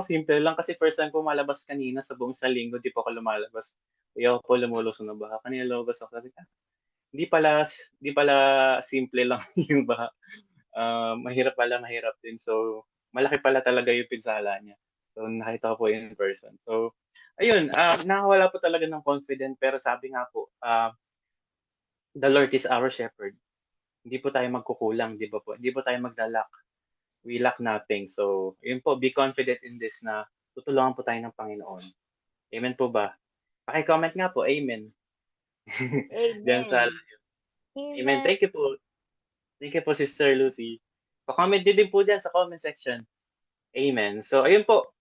simple lang kasi first time po malabas kanina sa buong sa linggo, di po ako lumalabas. Kaya ako po lumulusong ng baha. Kanina lumabas ako, sabi ka, di pala simple lang yung baha. Mahirap din. So, malaki pala talaga yung pinsala niya. So, nakita ko po in person. So, ayun, nakakawala po talaga ng confidence, pero sabi nga po, the Lord is our shepherd. Hindi po tayo magkukulang, di ba po? Hindi po tayo maglalak. We lack nothing. So, yun po, be confident in this na tutulungan po tayo ng Panginoon. Amen po ba? Paki-comment nga po, amen. Diyan sa amen. Thank you po. Thank you po, Sister Lucy. Pa-comment din po dyan sa comment section. Amen. So, ayun po.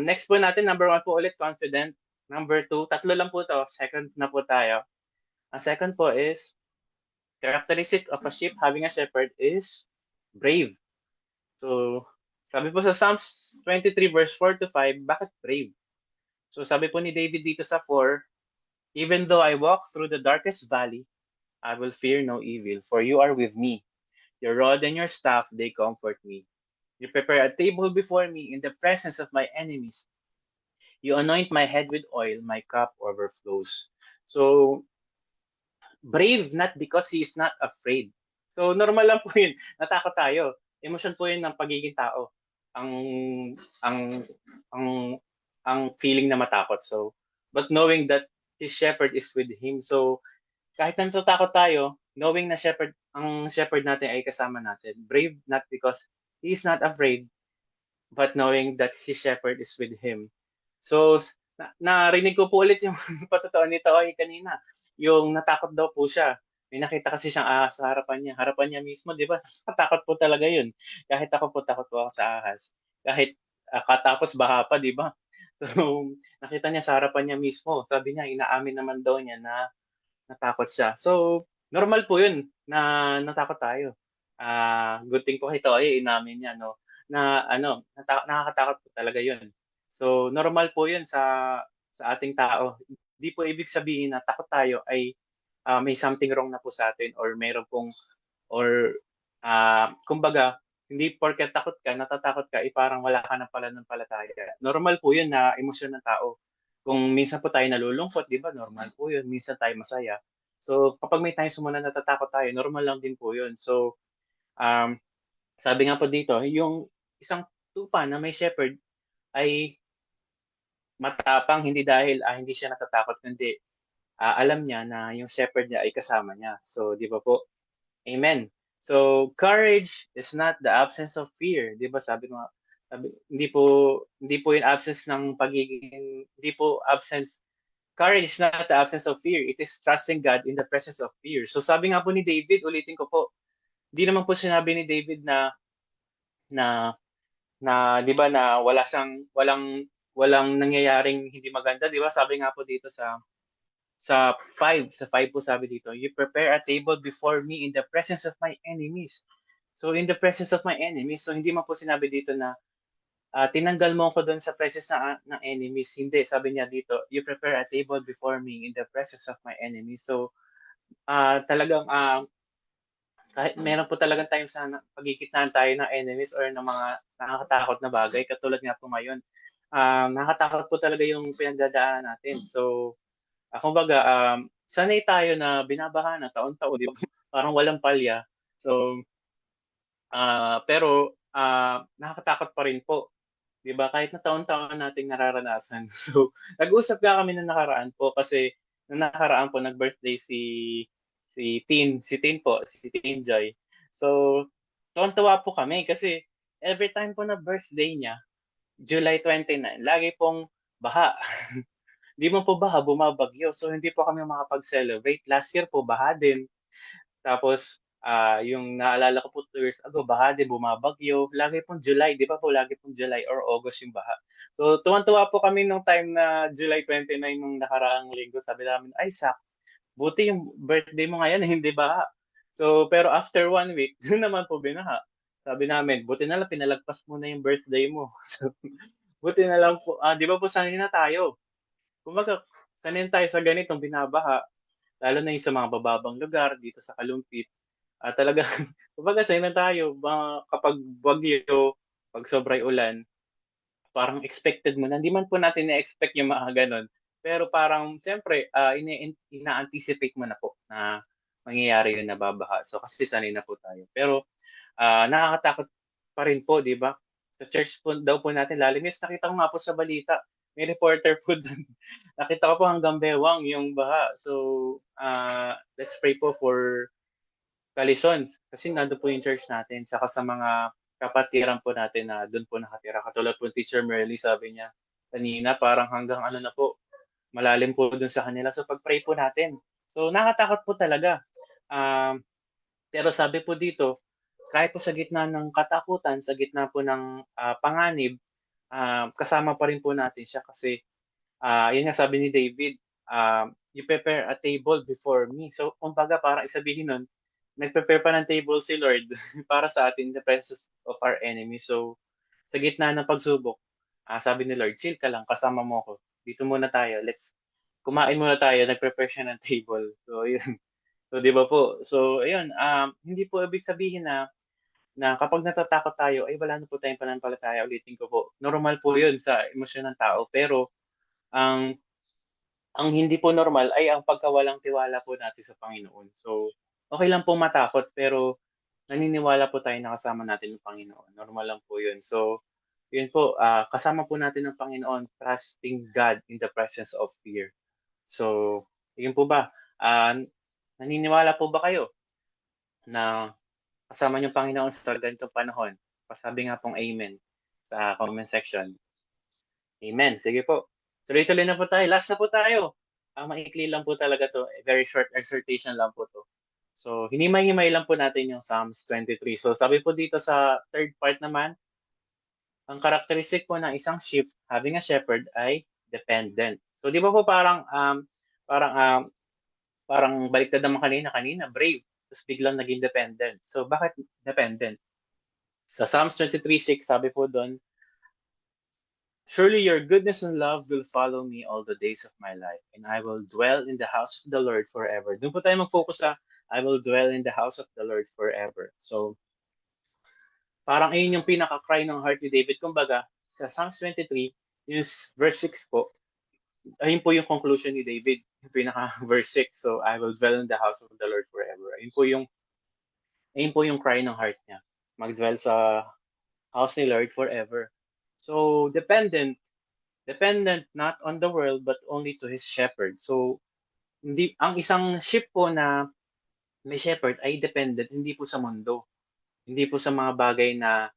Next po natin, number 1 po ulit, confident. Number 2, tatlo lang po to. Second na po tayo. Ang second po is, characteristic of a sheep having a shepherd is brave. So, sabi po sa Psalms 23 verse 4 to 5, bakit brave? So, sabi po ni David dito sa 4, even though I walk through the darkest valley, I will fear no evil, for you are with me. Your rod and your staff, they comfort me. You prepare a table before me in the presence of my enemies. You anoint my head with oil, my cup overflows. So, brave not because he is not afraid. So, normal lang po yun. Natakot tayo. Emosyon po yun ng pagiging tao. Ang, ang, ang, ang feeling na matakot. So, but knowing that his shepherd is with him. So, kahit natatakot tayo, knowing na ang shepherd natin ay kasama natin. Brave not because he is not afraid, but knowing that his shepherd is with him. So, narinig ko po ulit yung patotoo ni Toy kanina. Yung natakot daw po siya. May nakita kasi siyang ahas sa harapan niya. Harapan niya mismo, di ba? Katakot po talaga yun. Kahit ako po, takot po ako sa ahas. Kahit katapos baha pa, di ba? So, nakita niya sa harapan niya mismo. Sabi niya, inaamin naman daw niya na natakot siya. So, normal po yun na natakot tayo. Good thing po ito ay inamin niya, no? Na nakakatakot po talaga yun. So, normal po yun sa ating tao. Hindi po ibig sabihin na takot tayo ay may something wrong na po sa atin or meron pong or kumbaga hindi porket takot ka, natatakot ka, parang wala ka ng pananampalataya. Normal po yun na emosyon ng tao. Kung minsan po tayo nalulungkot, di ba? Normal po yun. Minsan tayo masaya. So, kapag may times mo na natatakot tayo, normal lang din po yun. So, sabi nga po dito, yung isang tupa na may shepherd ay matapang hindi dahil hindi siya natatakot, kundi alam niya na yung shepherd niya ay kasama niya. So, di ba po? Amen. So, courage is not the absence of fear. Di ba sabi ko nga, hindi po yung absence ng pagiging, hindi po absence, courage is not the absence of fear. It is trusting God in the presence of fear. So, sabi nga po ni David, ulitin ko po, hindi naman po sinabi ni David na di ba na walang nangyayaring hindi maganda, di ba? Sabi nga po dito sa 5 po sabi dito, you prepare a table before me in the presence of my enemies. So in the presence of my enemies, so hindi man po sinabi dito na tinanggal mo ko doon sa presence ng enemies. Hindi, sabi niya dito, you prepare a table before me in the presence of my enemies. So talagang kahit meron po talagang times na pagkikitnaan tayo ng enemies or ng mga nakakatakot na bagay, katulad nga po ngayon, nakakatakot po talaga yung pinagdadaanan natin. So, kumbaga, sanay tayo na binabaha na taon-taon, di ba? Parang walang palya. So, pero nakakatakot pa rin po. Di ba? Kahit na taon-taon nating nararanasan. So, nag-usap ka kami na nakaraan po kasi na nakaraan po nag-birthday si Tin po, si Tin Joy. So, tuwan-tuwa po kami kasi every time po na birthday niya, July 29, lagi pong baha. Di mo po baha, bumabagyo. So, hindi po kami makapag-celebrate. Last year po, baha din. Tapos, yung naalala ko po 2 years ago, baha din, bumabagyo. Lagi pong July, di ba po, lagi pong July or August yung baha. So, tuwan-tuwa po kami nung time na July 29 nung nakaraang linggo. Sabi namin, ay, buti yung birthday mo ngayon, hindi baha. So, pero after 1 week, doon naman po binaha. Sabi namin, buti na lang, pinalagpas mo na yung birthday mo. So, buti na lang po, di ba po sanay na tayo? Kumbaga, sanay tayo sa ganitong binabaha, lalo na yung sa mga bababang lugar, dito sa Kalumpit. Talaga, kumbaga, sanay na tayo, kapag bagyo, pag sobrang ulan, parang expected mo na. Hindi man po natin na-expect yung mga ganon. Pero parang, siyempre, ina-anticipate mo na po na mangyayari yun na babaha. So, kasi sanay na po tayo. Pero, nakakatakot pa rin po, di ba? Sa church po daw po natin, Lalimis, nakita ko nga po sa balita, may reporter po doon. Nakita ko po hanggang bewang yung baha. So, let's pray po for Kalison. Kasi nandun po yung church natin. Saka sa mga kapatiran po natin na doon po nakatira. Katulad po Teacher Merly, sabi niya kanina, parang hanggang na po, malalim po doon sa kanila. So, pag-pray po natin. So, nakatakot po talaga. Pero sabi po dito, kahit po sa gitna ng katakutan, sa gitna po ng panganib, kasama pa rin po natin siya kasi yun nga sabi ni David, you prepare a table before me. So, kumbaga parang isabihin nun, nag-prepare pa ng table si Lord para sa atin in the presence of our enemy. So, sa gitna ng pagsubok, sabi ni Lord, chill ka lang, kasama mo ako. Dito muna tayo, let's kumain muna tayo, nag-prepare siya ng table. So, yun. So, di ba po? So, ayun, hindi po ibig sabihin na kapag natatakot tayo, ay wala na po tayong pananampalataya, ulitin ko po. Normal po yun sa emosyon ng tao, pero ang ang hindi po normal ay ang pagkawalang tiwala po natin sa Panginoon. So, okay lang po matakot, pero naniniwala po tayo na kasama natin ang Panginoon. Normal lang po yun. So, yun po, kasama po natin ang Panginoon, trusting God in the presence of fear. So, yun po ba? Naniniwala po ba kayo na kasama niyo ang Panginoon sa ganitong panahon? Pasabi nga pong amen sa comment section. Amen. Sige po. Tuloy-tuloy na po tayo. Last na po tayo. Maikli lang po talaga to. Very short exhortation lang po to. So, hinimay-himay lang po natin yung Psalms 23. So, sabi po dito sa third part naman, ang characteristic po ng isang sheep having a shepherd ay dependent. So, di ba po parang, parang baliktad naman kanina, brave. Tapos biglang naging dependent. So, bakit dependent? Sa Psalms 23:6, sabi po doon, surely your goodness and love will follow me all the days of my life, and I will dwell in the house of the Lord forever. Doon po tayo mag-focus sa I will dwell in the house of the Lord forever. So, parang ayun yung pinaka-cry ng heart ni David. Kumbaga, sa Psalms 23, yung verse 6 po, ayun po yung conclusion ni David, yung pinaka-verse 6. So, I will dwell in the house of the Lord forever. Ayun po yung cry ng heart niya. Mag-dwell sa house ni Lord forever. So, dependent not on the world but only to his shepherd. So, ang isang sheep po na may shepherd ay dependent hindi po sa mundo. Hindi po sa mga bagay na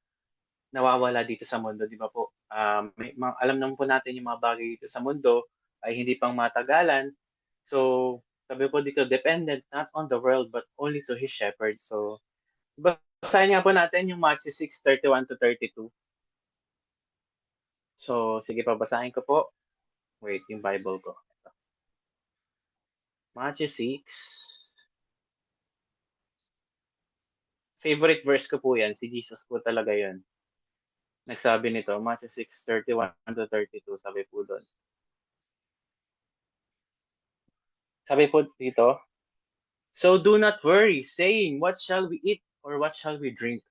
nawawala dito sa mundo, di ba po? Alam naman po natin yung mga bagay dito sa mundo ay hindi pang matagalan. So, sabi po dito, dependent not on the world but only to his shepherd. So, basahin nga po natin yung Matthew 6:31-32. So, sige pa, basahin ko po. Wait, yung Bible ko. Ito. Matthew 6. Favorite verse ko po yan. Si Jesus po talaga yan. Nagsabi nito, Matthew 6:31-32, sabi po doon. Sabi po dito, so do not worry, saying, what shall we eat, or what shall we drink,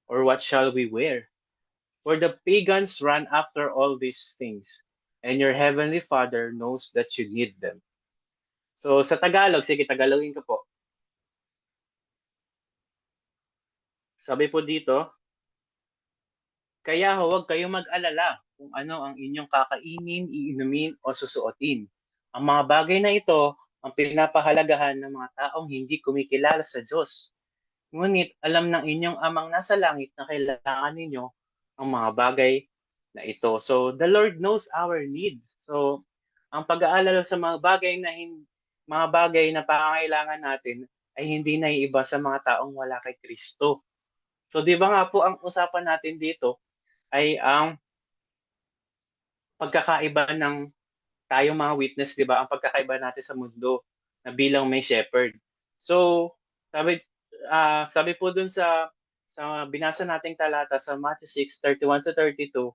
or what shall we wear? For the pagans run after all these things, and your heavenly Father knows that you need them. So sa Tagalog, sige, Tagalogin ko po. Sabi po dito, kaya huwag kayong mag-alala kung ano ang inyong kakainin, iinumin, o susuotin. Ang mga bagay na ito ang pinapahalagahan ng mga taong hindi kumikilala sa Diyos. Ngunit alam ng inyong amang nasa langit na kailangan ninyo ang mga bagay na ito. So, the Lord knows our need. So, ang pag-aalala sa mga bagay na pangangailangan natin ay hindi naiiba sa mga taong wala kay Kristo. So, di ba nga po ang usapan natin dito ay ang pagkakaiba ng tayong mga witness, di ba? Ang pagkakaiba natin sa mundo na bilang may shepherd. So, sabi po dun sa binasa nating talata sa Matthew 6:31-32,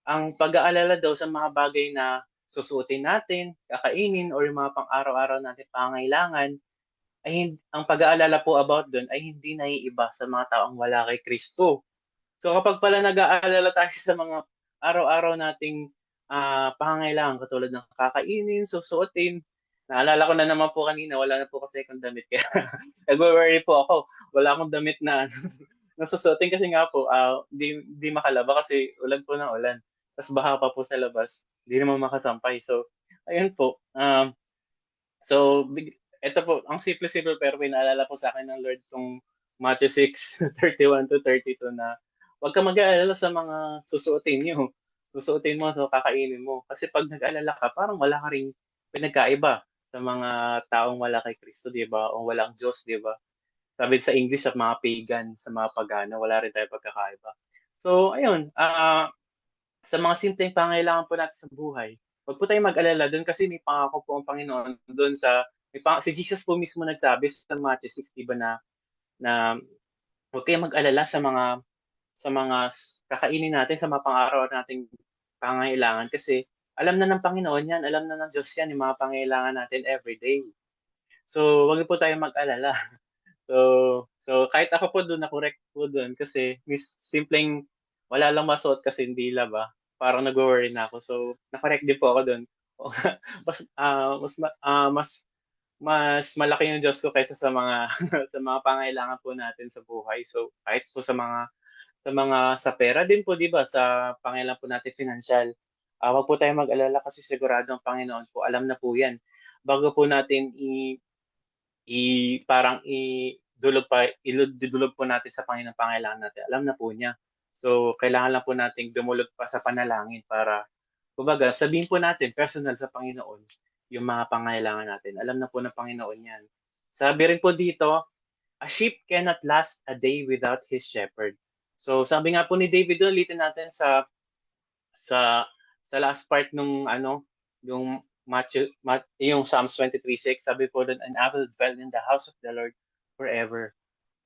ang pag-aalala daw sa mga bagay na susuotin natin, kakainin, or yung mga pang-araw-araw natin pangangailangan, ay ang pag-aalala po about dun ay hindi naiiba sa mga taong wala kay Kristo. So kapag pala nag-aalala tayo sa mga araw-araw nating pangangailangan katulad ng kakainin, susuotin, naalala ko na naman po kanina, wala na po kasi akong damit kaya nag-worry po ako. Wala akong damit na nasusuotin kasi nga po, di makalaba kasi ulan po ng ulan. Tapos baha pa po sa labas, hindi naman makasampay. So, ayun po. Ito po, ang simple-simple pero pinaalala po sa akin ng Lord tong Matthew 6:31-32 na huwag ka mag-aalala sa mga susuotin nyo. Susuotin mo, so kakainin mo. Kasi pag nag-aalala ka, parang wala ka rin pinagkaiba sa mga taong wala kay Kristo, di ba? O walang Diyos, di ba? sabi sa English, sa mga pagan, sa mga pagano, wala rin tayo pagkakaiba. So, ayun, sa mga simpleng pangailangan po natin sa buhay, huwag po tayong mag-alala doon kasi may pangako po ang Panginoon doon si Jesus po mismo nagsabi sa Matthew 6, di ba na huwag kayong mag-alala sa mga kakainin natin, sa mga pang-araw nating pangailangan kasi alam na ng Panginoon yan, alam na ng Diyos yan, yung mga pangailangan natin everyday. So, wag po tayong mag-alala. So kahit ako po doon, na-correct po doon kasi simpleng wala lang masuot kasi hindi ba, parang nag-worry na ako. So, na-correct din po ako doon. mas, mas malaki yung Diyos ko kaysa sa mga sa mga pangailangan po natin sa buhay. So, kahit po sa pera din po, 'di ba, sa pangailangan po natin financial. Wag po tayong mag-alala kasi sigurado ang Panginoon po, alam na po 'yan. Bago po natin parang idulog po natin sa Panginoon pangailangan natin. Alam na po niya. So, kailangan lang po nating dumulog pa sa panalangin para, kumbaga, sabihin po natin personal sa Panginoon yung mga pangailangan natin. Alam na po ng Panginoon yan. Sabi rin po dito, a sheep cannot last a day without his shepherd. So, sabi nga po ni David doon, ulitin natin sa sa last part nung yung yung Psalms 23:6, sabi po doon, and I will dwell in the house of the Lord forever.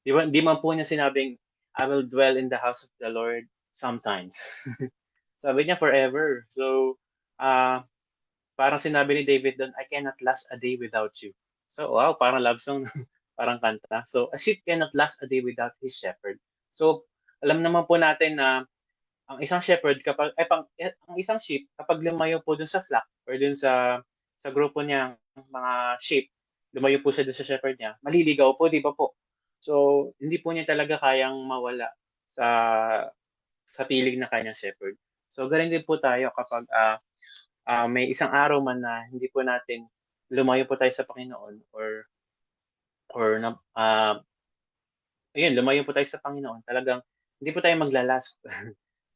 Di man po niya sinabing, I will dwell in the house of the Lord sometimes. Sabi niya forever. So, parang sinabi ni David doon, I cannot last a day without you. So, wow, parang love song, parang kanta. So, a sheep cannot last a day without his shepherd. So, alam naman po natin na ang isang shepherd ang isang sheep kapag lumayo po dun sa flock or dun sa grupo niya mga sheep, lumayo po siya dun sa shepherd niya, maliligaw po, di ba po? So, hindi po niya talaga kayang mawala sa piling ng kanyang shepherd. So, ganun din po tayo kapag may isang araw man na hindi po natin lumayo po tayo sa Panginoon or ayun, lumayo po tayo sa Panginoon, talagang hindi po tayo maglalast.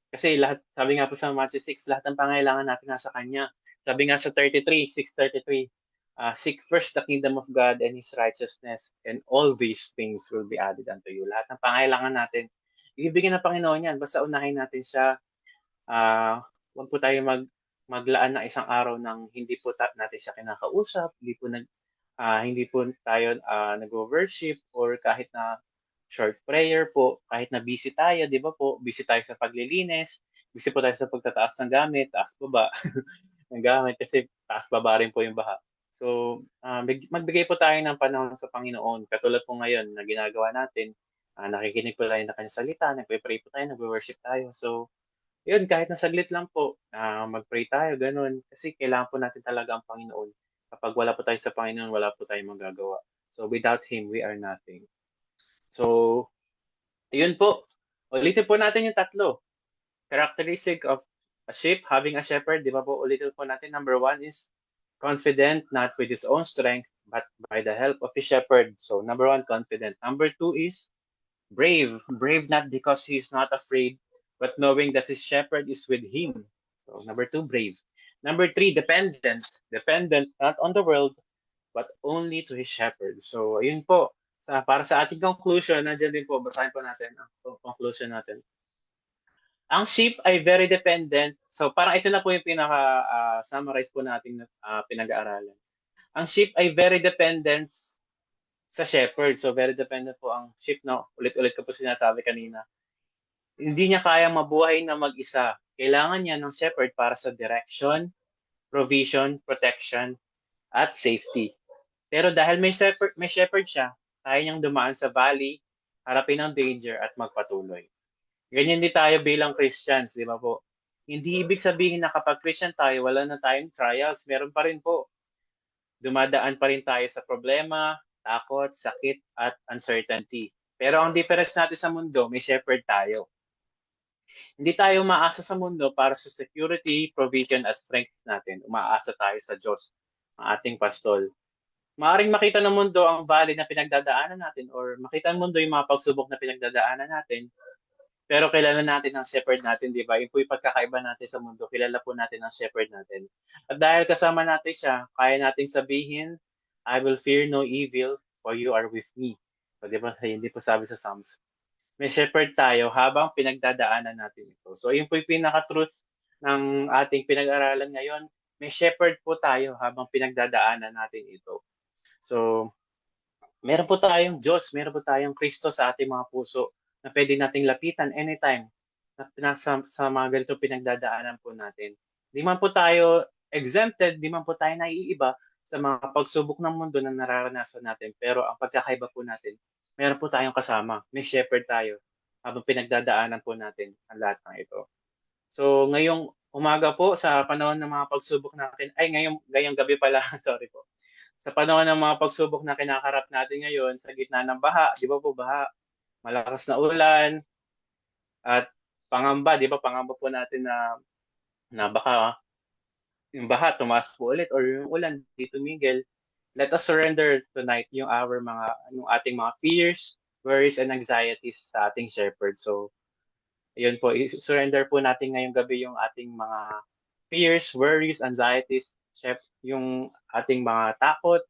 Kasi lahat, sabi nga po sa Matthew 6, lahat ng pangailangan natin nasa Kanya. Sabi nga sa 6:33, seek first the kingdom of God and His righteousness, and all these things will be added unto you. Lahat ng pangailangan natin, ibibigay ng Panginoon yan. Basta unahin natin siya. Huwag po tayo maglaan ng isang araw nang hindi po natin siya kinakausap, hindi po tayo nag-worship or kahit na short prayer po, kahit na busy tayo, di ba po? Busy tayo sa paglilinis, busy po tayo sa pagtataas ng gamit, taas baba ng gamit kasi taas baba rin po yung baha. So, magbigay po tayo ng panahon sa Panginoon. Katulad po ngayon na ginagawa natin, nakikinig po tayo ng kanyang salita, nagpe-pray po tayo, nagwe-worship tayo. So, yun, kahit na saglit lang po, mag-pray tayo, ganun. Kasi kailangan po natin talaga ang Panginoon. Kapag wala po tayo sa Panginoon, wala po tayong magagawa. So, without Him, we are nothing. So, yun po. Ulitin po natin yung tatlo. Characteristic of a sheep, having a shepherd, di ba po? Ulitin po natin. Number 1 is confident, not with his own strength, but by the help of his shepherd. So, number 1, confident. Number 2 is brave. Brave not because he is not afraid, but knowing that his shepherd is with him. So, number 2, brave. Number 3, dependent. Dependent not on the world, but only to his shepherd. So, ayun po. Para sa ating conclusion, nandiyan din po, basahin po natin ang conclusion natin. Ang sheep ay very dependent. So, parang ito na po yung pinaka-summarize po natin pinag-aaralan. Ang sheep ay very dependent sa shepherd. So, very dependent po ang sheep, no? Ulit-ulit ko po sinasabi kanina. Hindi niya kayang mabuhay na mag-isa. Kailangan niya ng shepherd para sa direction, provision, protection, at safety. Pero dahil may shepherd siya, kaya niyang dumaan sa valley, harapin ang danger at magpatuloy. Ganyan din tayo bilang Christians, di ba po? Hindi ibig sabihin na kapag Christian tayo, wala na tayong trials. Meron pa rin po. Dumadaan pa rin tayo sa problema, takot, sakit, at uncertainty. Pero ang difference natin sa mundo, may shepherd tayo. Hindi tayo umaasa sa mundo para sa security, provision, at strength natin. Umaasa tayo sa Diyos, ang ating pastol. Maaring makita ng mundo ang valley na pinagdadaanan natin or makita ng mundo yung mga pagsubok na pinagdadaanan natin. Pero kilala natin ang shepherd natin, di ba? Yung po yung pagkakaiba natin sa mundo, kilala po natin ang shepherd natin. At dahil kasama natin siya, kaya nating sabihin, I will fear no evil, for you are with me. O, di ba, hindi po sabi sa Psalms, may shepherd tayo habang pinagdadaanan natin ito. So, yun po yung pinaka-truth ng ating pinag-aralan ngayon. May shepherd po tayo habang pinagdadaanan natin ito. So, meron po tayong Diyos, meron po tayong Kristo sa ating mga puso na pwede nating lapitan anytime na sa mga ganito pinagdadaanan po natin. Di man po tayo exempted, di man po tayo naiiba sa mga pagsubok ng mundo na nararanasan natin. Pero ang pagkakaiba po natin, meron po tayong kasama. May shepherd tayo habang pinagdadaanan po natin ang lahat ng ito. So ngayong umaga po sa panahon ng mga pagsubok natin, ay ngayong gabi pala, sorry po. Sa panahon ng mga pagsubok na kinakarap natin ngayon sa gitna ng baha, di ba po baha, malakas na ulan, at pangamba, di ba pangamba po natin na baka yung baha tumaas po ulit or yung ulan di tumigil. Let us surrender tonight yung ating mga fears, worries, and anxieties sa ating shepherd. So, ayun po, i-surrender po natin ngayong gabi yung ating mga fears, worries, anxieties, yung ating mga takot,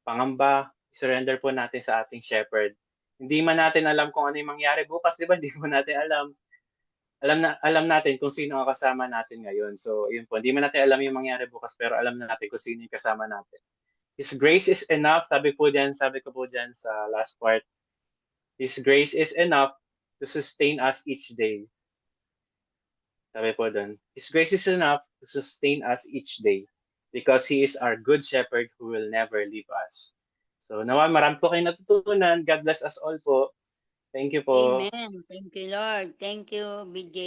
pangamba, surrender po natin sa ating shepherd. Hindi man natin alam kung ano yung mangyari bukas, di ba? Hindi po natin alam. Alam natin kung sino ang kasama natin ngayon. So, yun po. Hindi man natin alam yung mangyari bukas, pero alam natin kung sino yung kasama natin. His grace is enough. Sabi ko po dyan sa last part. His grace is enough to sustain us each day. Sabi po doon. His grace is enough to sustain us each day because He is our good shepherd who will never leave us. So, nawa, marami po kayo natutunan. God bless us all po. Thank you po. Amen. Thank you, Lord. Thank you, BJ.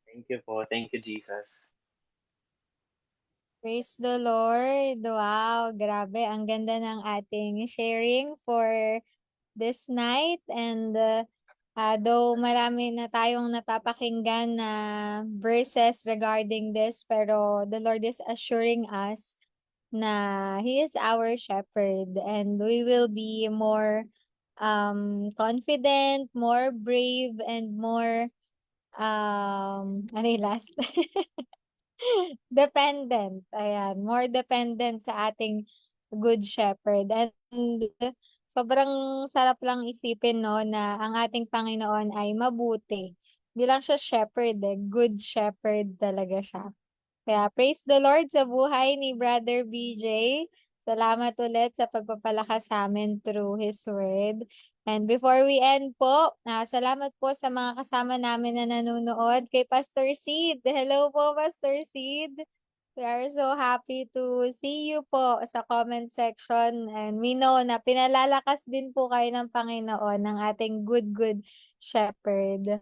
Thank you po. Thank you, Jesus. Praise the Lord. Wow, grabe. Ang ganda ng ating sharing for this night. And though marami na tayong napapakinggan na verses regarding this, pero the Lord is assuring us na He is our shepherd and we will be more confident, more brave, and more ano yung last? Dependent. Ayan, more dependent sa ating good shepherd. And sobrang sarap lang isipin, no, na ang ating Panginoon ay mabuti. Hindi lang siya shepherd, good shepherd talaga siya. Kaya praise the Lord sa buhay ni Brother BJ. Salamat ulit sa pagpapalakas sa amin through His Word. And before we end po, salamat po sa mga kasama namin na nanonood. Kay Pastor Sid. Hello po, Pastor Sid. We are so happy to see you po sa comment section. And we know na pinalalakas din po kayo ng Panginoon, ng ating good shepherd.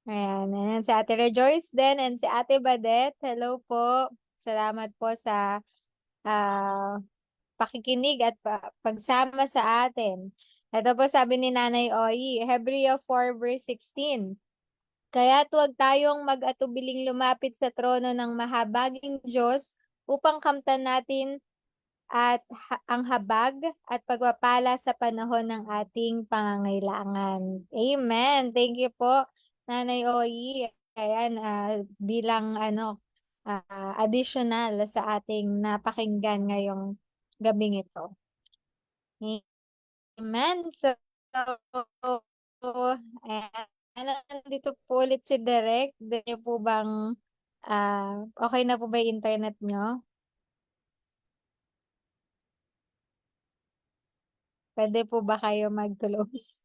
Ayan, ayan si Ate Rejoice din and si Ate Badet. Hello po. Salamat po sa pakikinig at pagsama sa atin. Ito po sabi ni Nanay Oyi, Hebrew 4 verse 16. Kaya't huwag tayong mag-atubiling lumapit sa trono ng mahabaging Diyos upang kamtan natin at ang habag at pagpapala sa panahon ng ating pangangailangan. Amen. Thank you po, Nanay Oyi. Ayan, bilang additional sa ating napakinggan ngayong gabing ito. Amen. So, ayan, nandito po ulit si Derek. Dito po bang okay na po ba yung internet nyo? Pwede po ba kayo mag-close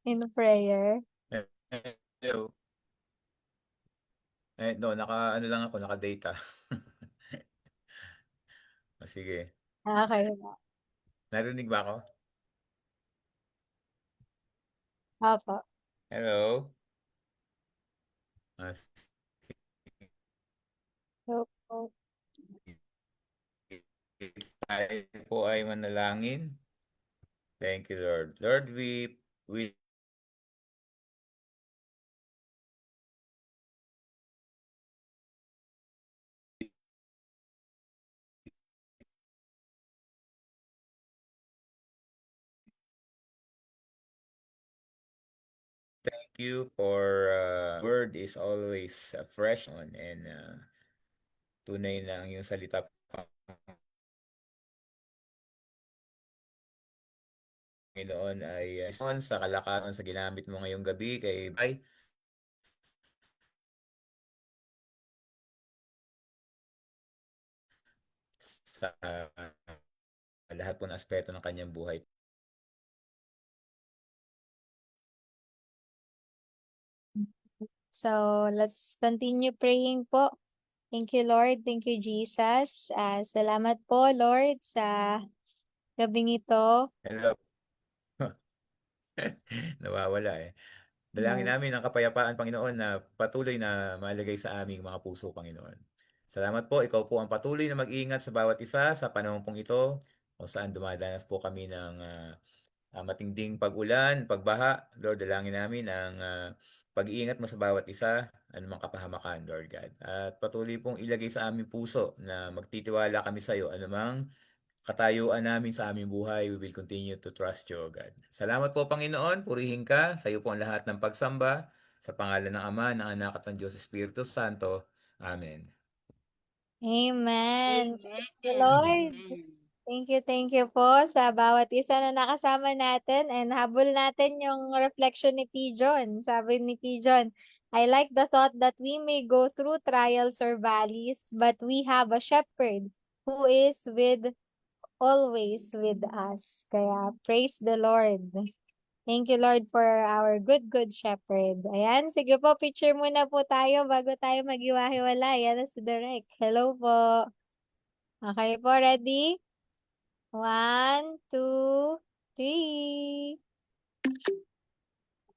in prayer? Hello. No, ano lang ako, naka-data. Sige. Okay na. Narinig ba ako? Opo. Hello? Ah, Opo. Tayo po ay manalangin. Thank you, Lord. Lord, we thank you for word is always fresh on and tunay na ang iyong salita Panginoon ay sa kalakaran sa ginamit mo ngayong gabi kay Bay. Sa lahat po ng aspeto ng kanyang buhay. So, let's continue praying po. Thank you, Lord. Thank you, Jesus. Salamat po, Lord, sa gabing ito. Hello. Nawawala eh. Dalangin namin ang kapayapaan, Panginoon, na patuloy na malagay sa aming mga puso, Panginoon. Salamat po, ikaw po ang patuloy na mag-iingat sa bawat isa sa panahon pong ito o saan dumadanas po kami ng matinding pag-ulan, pagbaha. Lord, dalangin namin ang pag-iingat mo sa bawat isa, anumang kapahamakan, Lord God. At patuloy pong ilagay sa aming puso na magtitiwala kami sa iyo, anumang katayuan namin sa aming buhay, we will continue to trust you, O God. Salamat po, Panginoon. Purihin ka. Sa iyo po ang lahat ng pagsamba. Sa pangalan ng Ama, ng Anak at ng Diyos Espiritu Santo. Amen. Amen. Amen. Praise the Lord. Amen. Thank you po sa bawat isa na nakasama natin and habol natin yung reflection ni Pigeon. Sabi ni Pigeon, I like the thought that we may go through trials or valleys, but we have a shepherd who is always with us. Kaya praise the Lord. Thank you, Lord, for our good shepherd. Ayan, sige po, picture muna po tayo bago tayo mag-iwahiwalay. Yan na si Direk. Hello po. Okay po, ready? 1, 2, 3.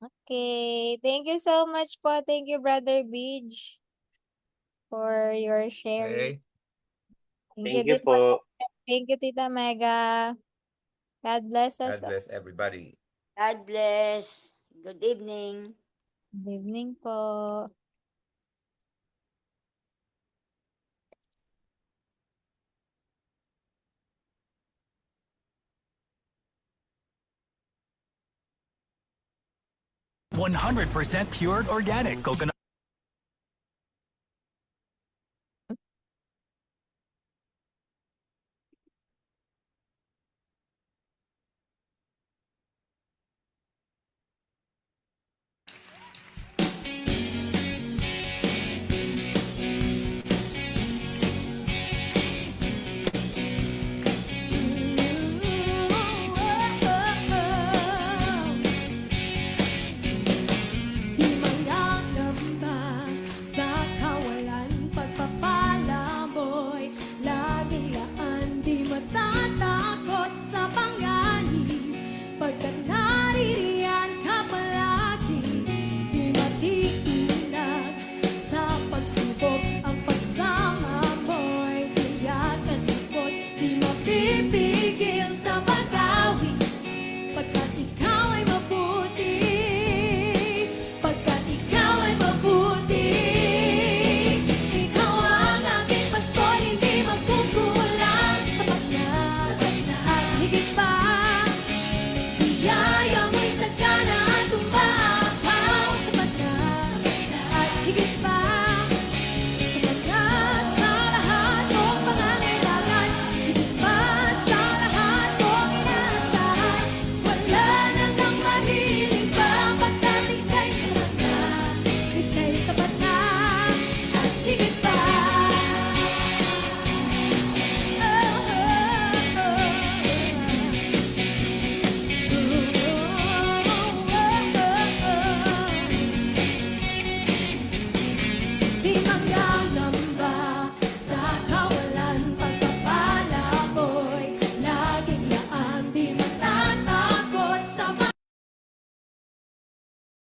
Okay. Thank you so much po. Thank you, Brother Beach, for your sharing. Okay? Thank you Thank you din po. po. Thank you, Tita Mega. God bless us. God bless everybody. God bless. Good evening. Good evening po. One 100% pure organic coconut